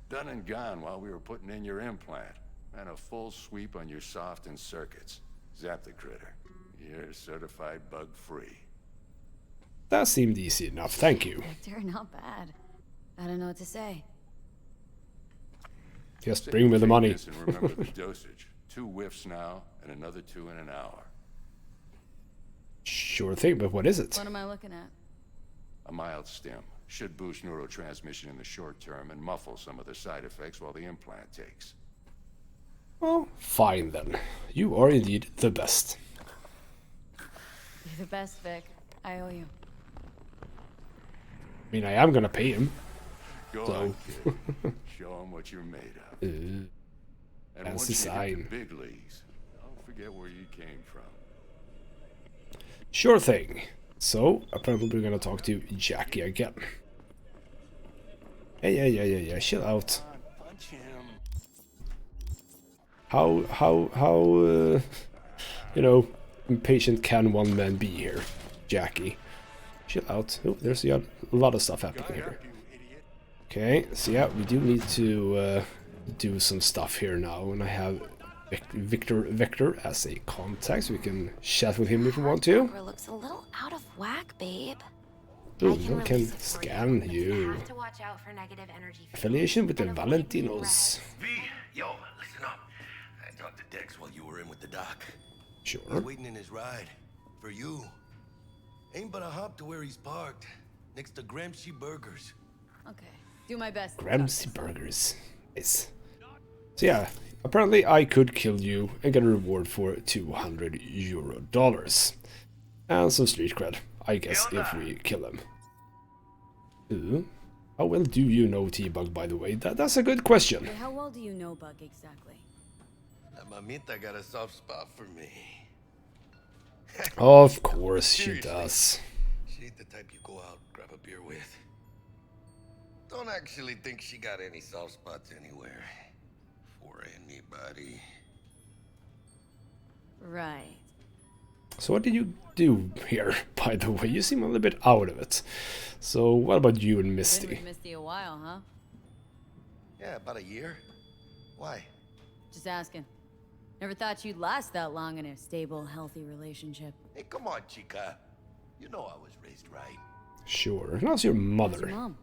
Done and gone while we were putting in your implant. And a full sweep on your soft and circuits. Zap the critter. You're certified bug-free. That seemed easy enough, thank you. Victor, not bad. I don't know what to say. Just bring me the money. And remember the dosage. 2 whiffs now, and another 2 in an hour. Sure thing, but what is it? What am I looking at? A mild stim. Should boost neurotransmission in the short term and muffle some of the side effects while the implant takes. Well, fine then. You are indeed the best. You're the best, Vic. I owe you. I mean, I am gonna pay him. Go on, kid. Show him what you're made of. And That's once the you sign. hit the big leagues, don't forget where you came from. Sure thing. So, apparently we're gonna talk to Jackie again. Hey, chill out. Punch him. How, you know, impatient can one man be here, Jackie? Chill out. Oh, there's a lot of stuff happening here. Okay, so yeah, we do need to do some stuff here now, and I have Vector as a contact, so we can chat with him if we want to. Looks a little out of whack, babe. Oh, no can scan you. Have to watch out for negative energy. Affiliation with the Valentinos. V, yo, listen up. I talked to Dex while you were in with the doc. Sure. He's waiting in his ride. For you. Ain't but a hop to where he's parked. Next to Gramsci Burgers. Okay. Do my best. Gramsci Burgers. Nice. So yeah, apparently I could kill you and get a reward for $200. And some street cred, I guess, if we kill him. Ooh. How well do you know T-Bug, by the way? That's a good question. Wait, how well do you know Bug exactly? La mamita got a soft spot for me. Of course she Seriously. does. She ain't the type you go out, grab a beer with. Don't actually think she got any soft spots anywhere. For anybody. Right. So what did you do here, by the way? You seem a little bit out of it. So what about you and Been Misty? with Misty a while, huh? Yeah, about a year. Why? Just asking. Never thought you'd last that long in a stable, healthy relationship. Hey, come on, chica. You know I was raised right. Sure. And how's your How's mother? your mom?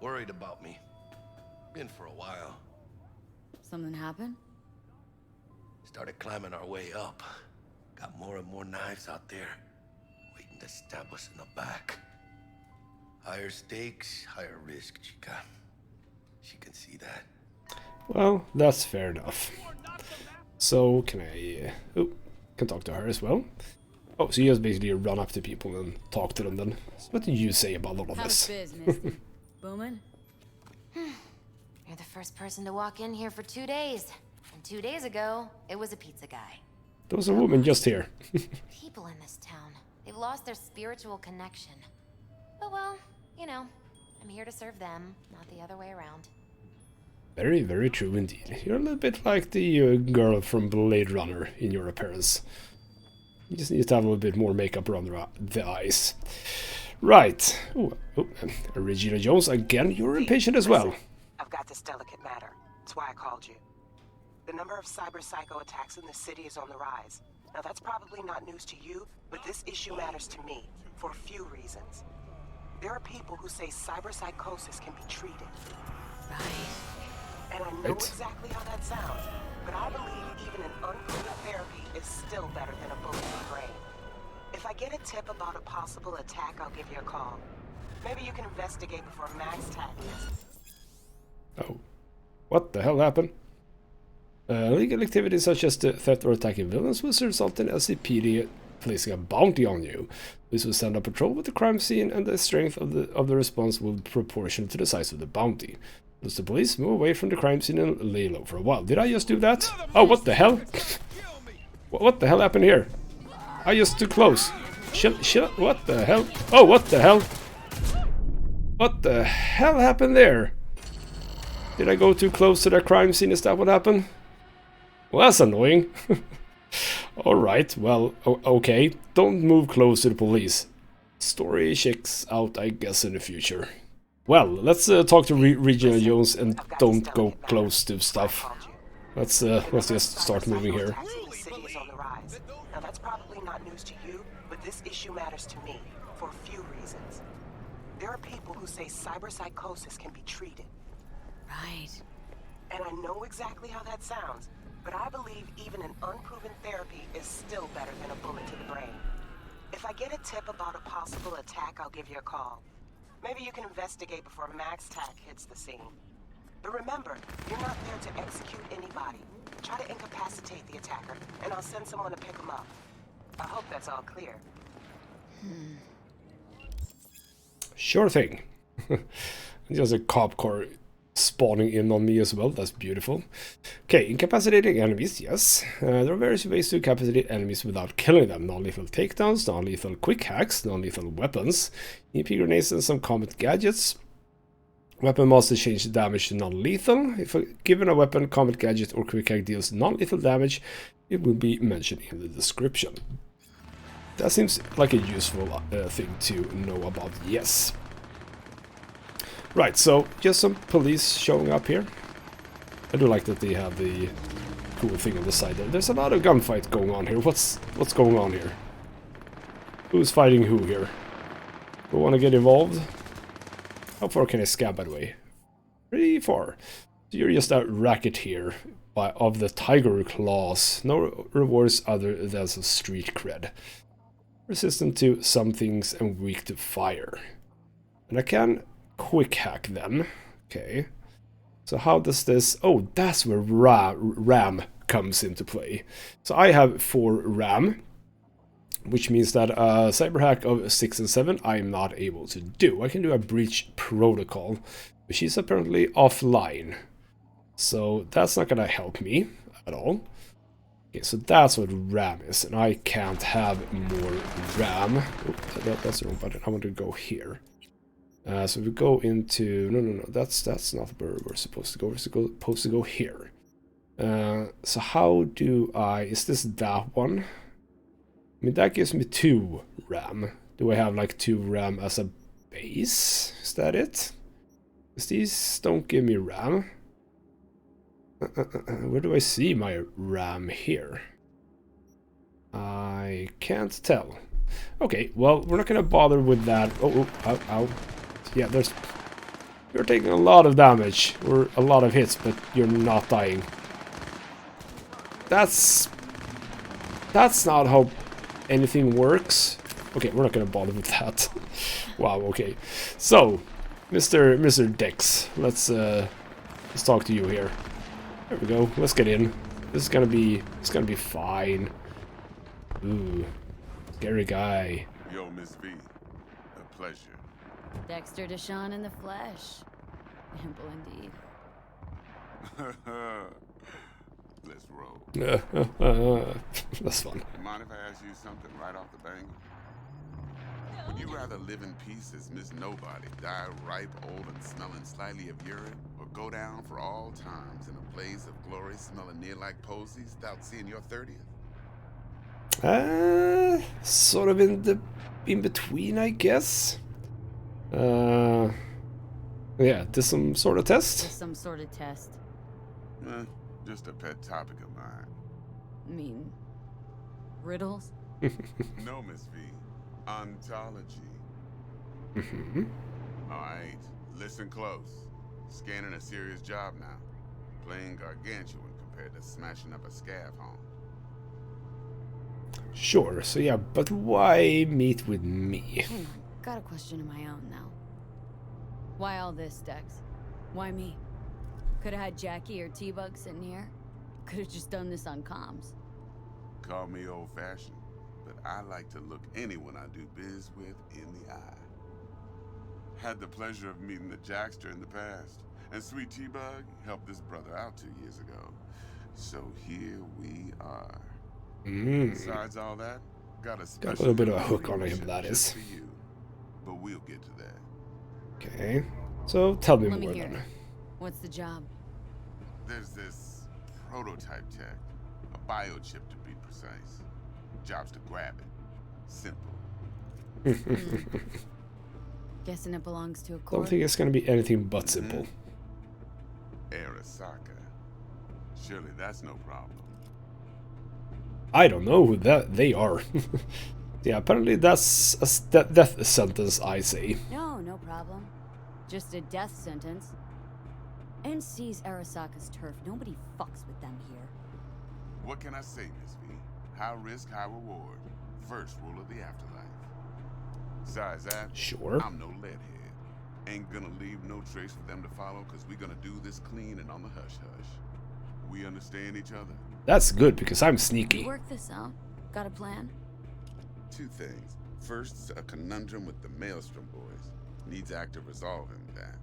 Worried about me. Been for a while. Something happened? Started climbing our way up. Got more and more knives out there. Waiting to stab us in the back. Higher stakes, higher risk, chica. She can see that. Well, that's fair enough. So, can I... can talk to her as well. Oh, so you just basically run up to people and talk to them then. So what do you say about all of How's this? biz, Misty? Booming? You're the first person to walk in here for 2 days. And 2 days ago, it was a pizza guy. There was a woman just here. People in this town, they've lost their spiritual connection. But well, you know, I'm here to serve them, not the other way around. Very, very true indeed. You're a little bit like the girl from Blade Runner in your appearance. You just need to have a little bit more makeup around the eyes. Right. Regina Jones, again, you're impatient as well. I've got this delicate matter. That's why I called you. The number of cyber psycho attacks in the city is on the rise. Now that's probably not news to you, but this issue matters to me for a few reasons. There are people who say cyberpsychosis can be treated. Right. And I know exactly how that sounds, but I believe even an unproven therapy is still better than a bullet in the brain. If I get a tip about a possible attack, I'll give you a call. Maybe you can investigate before Max tackles. Oh. What the hell happened? Illegal activities such as the theft or attacking villains will result in SCPD placing a bounty on you. This will send a patrol with the crime scene, and the strength of the response will be proportional to the size of the bounty. Thus the police move away from the crime scene and lay low for a while. Did I just do that? Oh, what the hell? What the hell happened here? I just too close. What the hell? Oh, what the hell? What the hell happened there? Did I go too close to the crime scene? Is that what happened? Well, that's annoying. Alright, well, okay. Don't move close to the police. Story checks out, I guess, in the future. Well, let's talk to Regina Jones and don't go close to stuff. Let's just start moving here. Now that's probably not news to you, but this issue matters to me for a few reasons. There are people who say cyberpsychosis can be treated. Right. And I know exactly how that sounds, but I believe even an unproven therapy is still better than a bullet to the brain. If I get a tip about a possible attack, I'll give you a call. Maybe you can investigate before Max Tack hits the scene. But remember, you're not there to execute anybody. Try to incapacitate the attacker, and I'll send someone to pick him up. I hope that's all clear. Sure thing. Just a cop car spawning in on me as well. That's beautiful. Okay, incapacitating enemies, yes. There are various ways to incapacitate enemies without killing them. Non-lethal takedowns, non-lethal quick hacks, non-lethal weapons, EP grenades and some combat gadgets. Weapon master change the damage to non-lethal. If given a weapon, combat gadget or quick hack deals non-lethal damage, it will be mentioned in the description. That seems like a useful thing to know about, yes. Right, so just some police showing up here. I do like that they have the cool thing on the side there. There's a lot of gunfight going on here. What's going on here? Who's fighting who here? Who want to get involved? How far can I scab, by the way? Pretty far. So you're just a racket here of the tiger claws. No rewards other than some street cred. Resistant to some things and weak to fire. And I can quick hack them. Okay. So how does this... Oh, that's where RAM comes into play. So I have 4 RAM, which means that cyber hack of 6 and 7 I'm not able to do. I can do a breach protocol, which is apparently offline. So that's not gonna help me at all. Okay, so that's what RAM is, and I can't have more RAM. Oh, that's the wrong button. I want to go here. So we go into... No, that's not where we're supposed to go. We're supposed to go here. So how do I... Is this that one? I mean, that gives me 2 RAM. Do I have like 2 RAM as a base? Is that it? Because these don't give me RAM. Where do I see my RAM here? I can't tell. Okay, well, we're not gonna bother with that. Oh, ow. Yeah, you're taking a lot of damage, or a lot of hits, but you're not dying. That's not how anything works. Okay, we're not gonna bother with that. Wow, okay. So, Mr. Dex, let's talk to you here. There we go. Let's get in. It's gonna be fine. Ooh, scary guy. Yo, Miss V, a pleasure. Dexter Deshawn in the flesh. Ample indeed. Let's roll. That's fun. Mind if I ask you something right off the bang? Would you rather live in peace as Miss Nobody, die ripe, old, and smelling slightly of urine, or go down for all times in a blaze of glory smelling near like posies without seeing your 30th? Sort of in between, I guess. Yeah, did some sort of test? Some sort of test. Just a pet topic of mine. Mean. Riddles? No, Miss V. Ontology. Alright, listen close. Scanning a serious job now. Playing gargantuan compared to smashing up a scav home. Sure, so yeah, but why meet with me? Hang on, got a question of my own now. Why all this, Dex? Why me? Could've had Jackie or T-Bug sitting here. Could've just done this on comms. Call me old-fashioned, but I like to look anyone I do biz with in the eye. Had the pleasure of meeting the Jackster in the past, and Sweet T-Bug helped this brother out 2 years ago. So here we are. Besides all that, got a little bit of a hook on him, that is. for you, but we'll get to that. Okay, so tell me Let more me hear then. it. What's the job? There's this prototype tech, a biochip to be precise. Job's to grab it. Simple. Guessing it belongs to a Don't corp? think it's gonna be anything but simple. Arasaka. Surely that's no problem. I don't know who they are. Yeah, apparently that's a death sentence, I say. No problem. Just a death sentence. NC's Arasaka's turf. Nobody fucks with them here. What can I say, Miss V? High risk, high reward. First rule of the afterlife. Besides that, Sure. I'm no leadhead. Ain't gonna leave no trace for them to follow, cause we gonna do this clean and on the hush-hush. We understand each other? That's good, because I'm You sneaky. work this out? Got a plan? Two things. First, a conundrum with the Maelstrom boys. Needs active resolving that.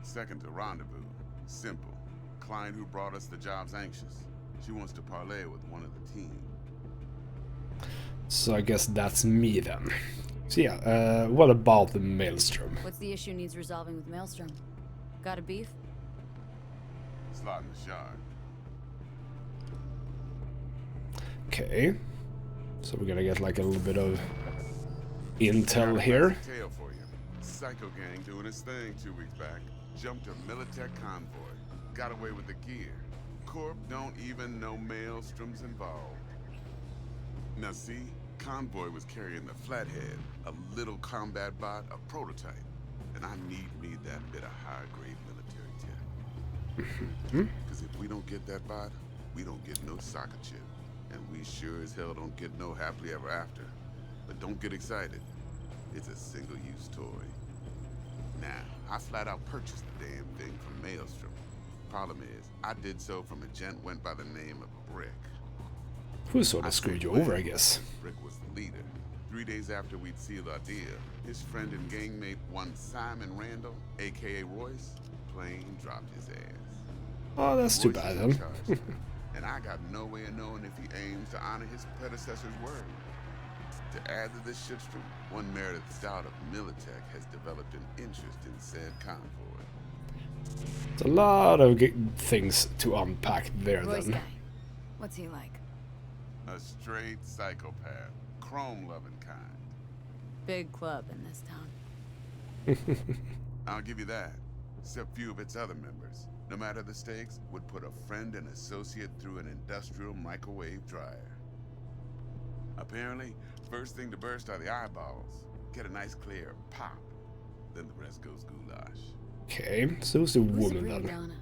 Second, a rendezvous. Simple. Client who brought us the job's anxious. She wants to parlay with one of the team. So I guess that's me then. So yeah, what about the Maelstrom? What's the issue needs resolving with Maelstrom? Got a beef? Slot in the shard. Okay. So we're gonna get like a little bit of intel Got a here. classic tale for you. Psycho gang doing his thing 2 weeks back. Jumped a Militech convoy. Got away with the gear. Corp don't even know Maelstrom's involved. Now see, convoy was carrying the Flathead, a little combat bot, a prototype. And I need me that bit of high-grade military tech. Because if we don't get that bot, we don't get no soccer chip. And we sure as hell don't get no happily ever after. But don't get excited. It's a single-use toy. Now, I flat out purchased the damn thing from Maelstrom. Problem is, I did so from a gent went by the name of Brick. Who sort of screwed you over, I guess. Brick was the leader. 3 days after we'd sealed our deal, his friend and gangmate, one Simon Randall, aka Royce, plain dropped his ass. Oh, that's too Royce bad is in then. charge, and I got no way of knowing if he aims to honor his predecessor's word. To add to this shitstorm, one Meredith Stout of Militech has developed an interest in said convoy. It's a lot of things to unpack there Roy's then. guy. What's he like? A straight psychopath, chrome-loving kind. Big club in this town. I'll give you that. Except few of its other members, no matter the stakes, would put a friend and associate through an industrial microwave dryer. Apparently, first thing to burst are the eyeballs. Get a nice clear pop. Then the rest goes goulash. Okay, so who's the Who's the woman prima then? donna?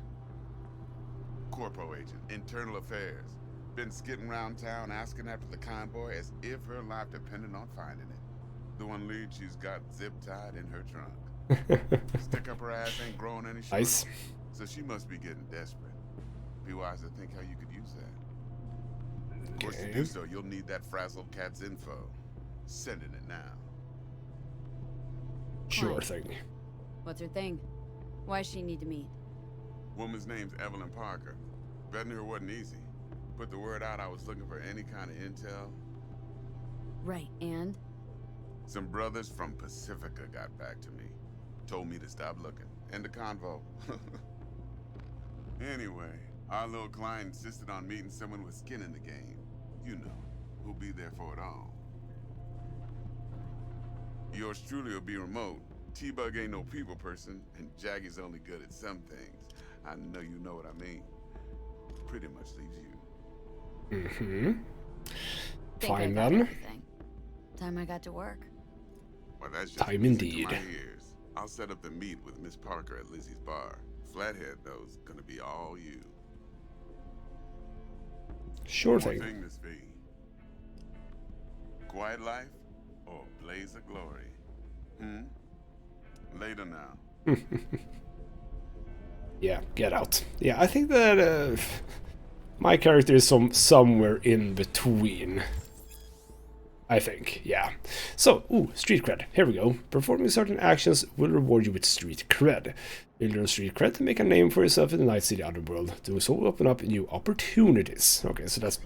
Corpo agent, internal affairs. Been skidding around town asking after the convoy as if her life depended on finding it. The one lead she's got zip-tied in her trunk. Stick up her ass ain't growing any shorter. Nice. So she must be getting desperate. Be wise to think how you could use that. Of course, to Okay. do so, you'll need that frazzled cat's info. Sending it now. Sure thing. What's her thing? Why she need to meet? Woman's name's Evelyn Parker. Betting her wasn't easy. Put the word out I was looking for any kind of intel. Right, and? Some brothers from Pacifica got back to me. Told me to stop looking. End the convo. Anyway, our little client insisted on meeting someone with skin in the game. You know, who'll be there for it all. Yours truly will be remote. T-Bug ain't no people person, and Jaggy's only good at some things. I know you know what I mean. Pretty much leaves you. Think I Fine got then. everything. Time I got to work. Well, that's just Time music to indeed. my ears. I'll set up the meet with Miss Parker at Lizzie's bar. Flathead, though, is gonna be all you. Sure One more thing. thing, Miss V. Quiet life or blaze of glory? Later now. Yeah, get out. Yeah, I think that my character is somewhere in between. I think, yeah. So, street cred. Here we go. Performing certain actions will reward you with street cred. You'll learn street cred to make a name for yourself in the Night City Underworld. To so open up new opportunities. Okay, so that's...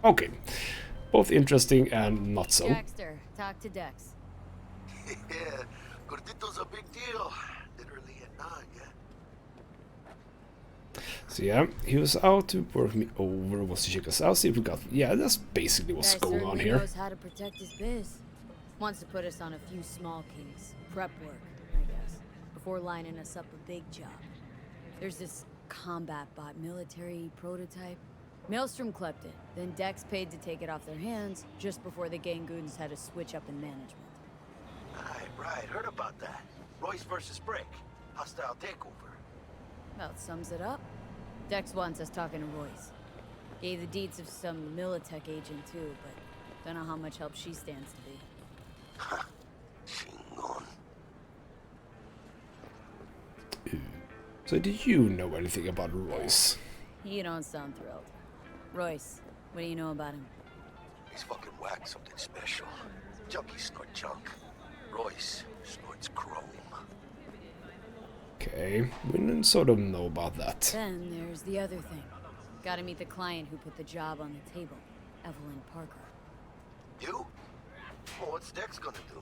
Okay. Both interesting and not so. Jackster, talk to Dex. Yeah, Gordito's a big deal. Literally a nog. So yeah, he was out to work me over, was to check us out, see if we got... Yeah, that's basically what's Guy going on certainly here. knows how to protect his biz. Wants to put us on a few small keys. Prep work, I guess. Before lining us up a big job. There's this combat bot military prototype. Maelstrom clept it. Then Dex paid to take it off their hands just before the Gangoons had a switch up in management. Right, heard about that. Royce versus Brick. Hostile takeover. About sums it up. Dex wants us talking to Royce. Gave the deeds of some Militech agent too, but don't know how much help she stands to be. Chingon. So do you know anything about Royce? You don't sound thrilled. Royce, what do you know about him? He's fucking whack, something special. Junkies snort junk. Royce snorts chrome. Okay, we didn't sort of know about that. Then there's the other thing. Gotta meet the client who put the job on the table, Evelyn Parker. You? Well, what's Dex gonna do?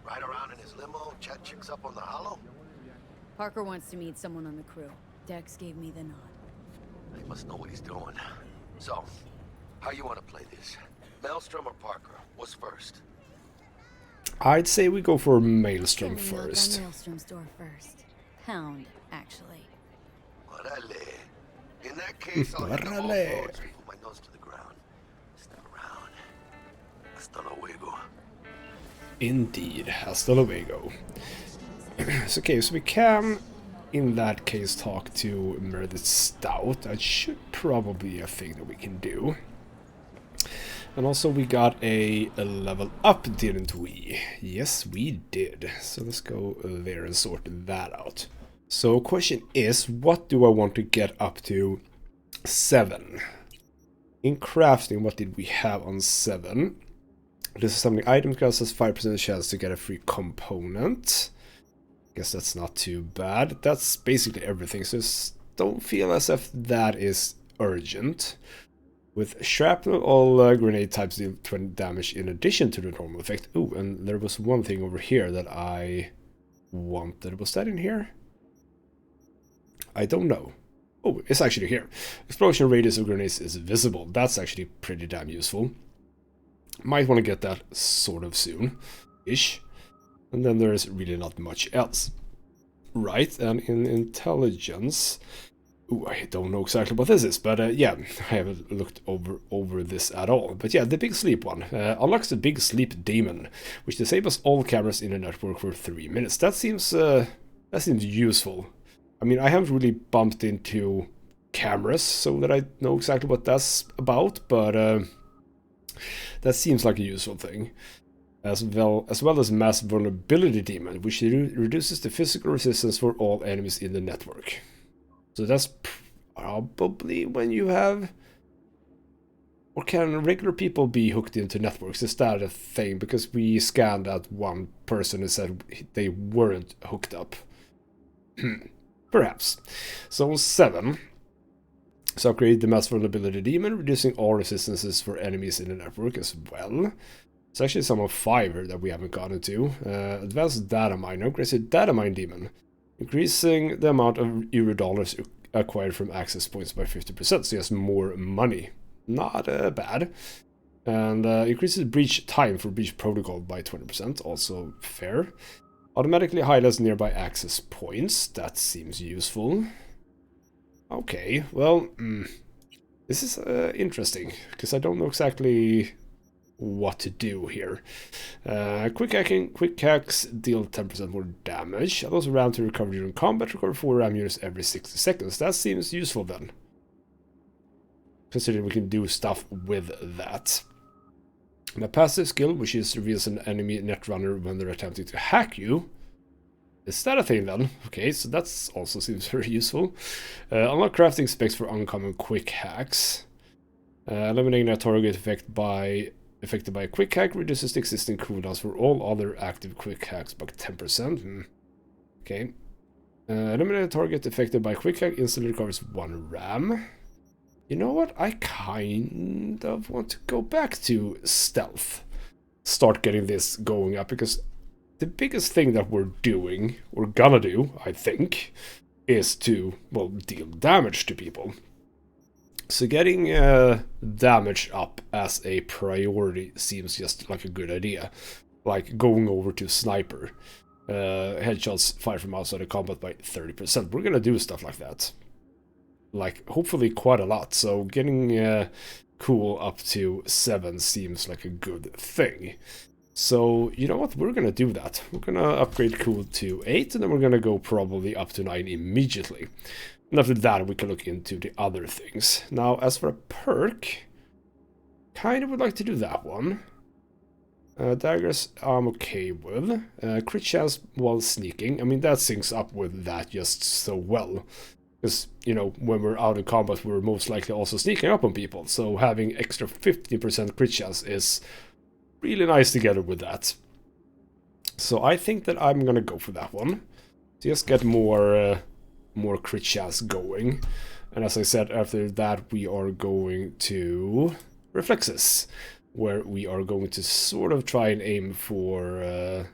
Ride around in his limo, chat chicks up on the hollow? Parker wants to meet someone on the crew. Dex gave me the nod. He must know what he's doing. So, how you want to play this? Maelstrom or Parker? What's first? I'd say we go for Maelstrom Let me knock on first. Maelstrom's door first. Pound, actually. Orale. In that case, I'll hit the whole Orale. floors and put my nose to the ground. Step around. Hasta luego. Indeed, hasta luego. So, okay, so we can, in that case, talk to Meredith Stout. That should probably be a thing that we can do. And also we got a level up, didn't we? Yes, we did. So let's go there and sort that out. So question is, what do I want to get up to 7? In crafting, what did we have on 7? This is something item cost has 5% chance to get a free component. Guess that's not too bad. That's basically everything, so don't feel as if that is urgent. With shrapnel, all grenade types deal 20 damage in addition to the normal effect. Ooh, and there was one thing over here that I wanted. Was that in here? I don't know. Oh, it's actually here. Explosion radius of grenades is visible. That's actually pretty damn useful. Might want to get that sort of soon-ish. And then there's really not much else. Right, and in intelligence... Ooh, I don't know exactly what this is, but yeah, I haven't looked over this at all. But yeah, the Big Sleep one. Unlocks the Big Sleep Demon, which disables all cameras in the network for 3 minutes. That seems useful. I mean, I haven't really bumped into cameras, so that I know exactly what that's about, but that seems like a useful thing. As well as Mass Vulnerability Demon, which reduces the physical resistance for all enemies in the network. So that's probably when you have... Or can regular people be hooked into networks? Is that a thing? Because we scanned that one person who said they weren't hooked up. Perhaps. So 7. So upgrade the Mass Vulnerability Demon, reducing all resistances for enemies in the network as well. It's actually some of 5 here that we haven't gotten to. Advanced Data Mine, upgrades the Data Mine Demon. Increasing the amount of euro dollars acquired from access points by 50%, so he has more money. Not bad. And increases breach time for breach protocol by 20%, also fair. Automatically highlights nearby access points, that seems useful. Okay, well, this is interesting, because I don't know exactly what to do here. Quick hacks deal 10% more damage. Allows a ram to recover during combat, recover 4 ram units every 60 seconds. That seems useful then, considering we can do stuff with that. My passive skill, which is reveals an enemy netrunner when they're attempting to hack you. Is that a thing then? Okay, so that's also seems very useful. Unlock crafting specs for uncommon quick hacks. Eliminating a target affected by a quick hack reduces the existing cooldowns for all other active quick hacks by 10%. Okay. Eliminate a target affected by a quick hack instantly recovers 1 RAM. You know what? I kind of want to go back to stealth. Start getting this going up, because the biggest thing that we're gonna do, I think, is to, well, deal damage to people. So getting damage up as a priority seems just like a good idea. Like going over to sniper. Headshots fired from outside of combat by 30%. We're gonna do stuff like that. Like, hopefully quite a lot. So getting cool up to 7 seems like a good thing. So, you know what? We're gonna do that. We're gonna upgrade cool to 8, and then we're gonna go probably up to 9 immediately. And after that, we can look into the other things. Now, as for a perk, kind of would like to do that one. Daggers, I'm okay with. Crit chance while sneaking. I mean, that syncs up with that just so well. Because, you know, when we're out in combat, we're most likely also sneaking up on people. So having extra 15% crit chance is really nice together with that. So I think that I'm gonna go for that one. Just get more crit chance going. And as I said, after that we are going to reflexes, where we are going to sort of try and aim for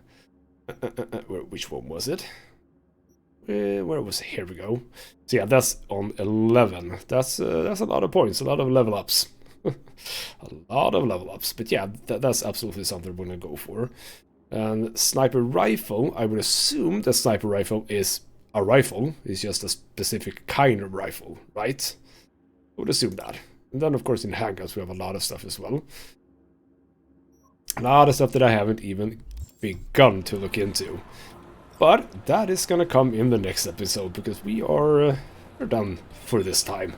which one was it? Where was it? Here we go. So yeah, that's on 11. That's a lot of points, a lot of level ups. A lot of level ups. But yeah, that's absolutely something we're gonna go for. And sniper rifle, I would assume the sniper rifle is a rifle. It's just a specific kind of rifle, right? I would assume that. And then of course in handguns we have a lot of stuff as well. A lot of stuff that I haven't even begun to look into. But that is gonna come in the next episode, because we're done for this time.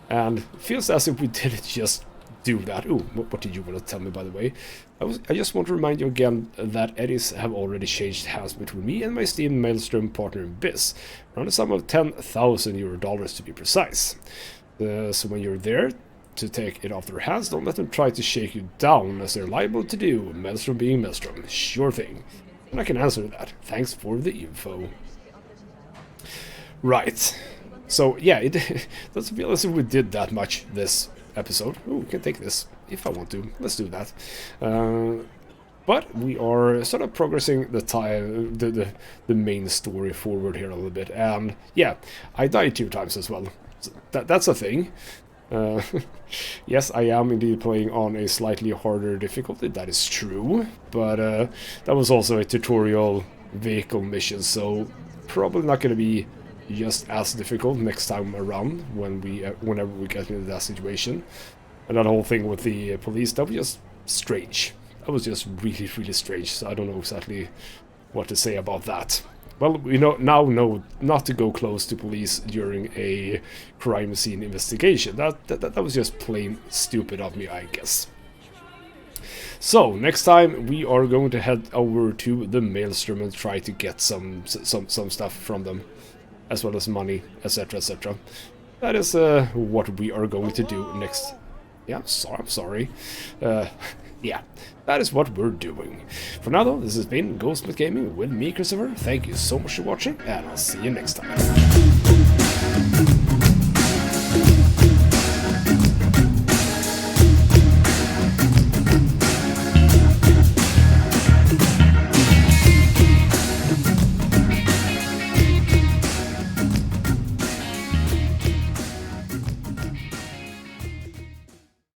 And it feels as if we didn't just do that. Ooh, what did you want to tell me, by the way? I just want to remind you again that eddies have already changed hands between me and my esteemed Maelstrom partner in Biz, around a sum of $10,000 to be precise. So when you're there to take it off their hands, don't let them try to shake you down, as they're liable to do, Maelstrom being Maelstrom. Sure thing. And I can answer that. Thanks for the info. Right. So, yeah, it doesn't feel as if we did that much this episode. Oh, we can take this if I want to. Let's do that. But we are sort of progressing the main story forward here a little bit. And, yeah, I died 2 times as well. So that's a thing. Yes, I am indeed playing on a slightly harder difficulty, that is true, but that was also a tutorial vehicle mission, so probably not going to be just as difficult next time around whenever we get into that situation. And that whole thing with the police, that was just strange. That was just really, really strange, so I don't know exactly what to say about that. Well, we now know not to go close to police during a crime scene investigation. That was just plain stupid of me, I guess. So, next time we are going to head over to the Maelstrom and try to get some stuff from them, as well as money, etc., etc. That is what we are going to do next. Yeah, I'm sorry. Yeah, that is what we're doing. For now though, this has been Ghostmith Gaming with me, Christopher. Thank you so much for watching, and I'll see you next time.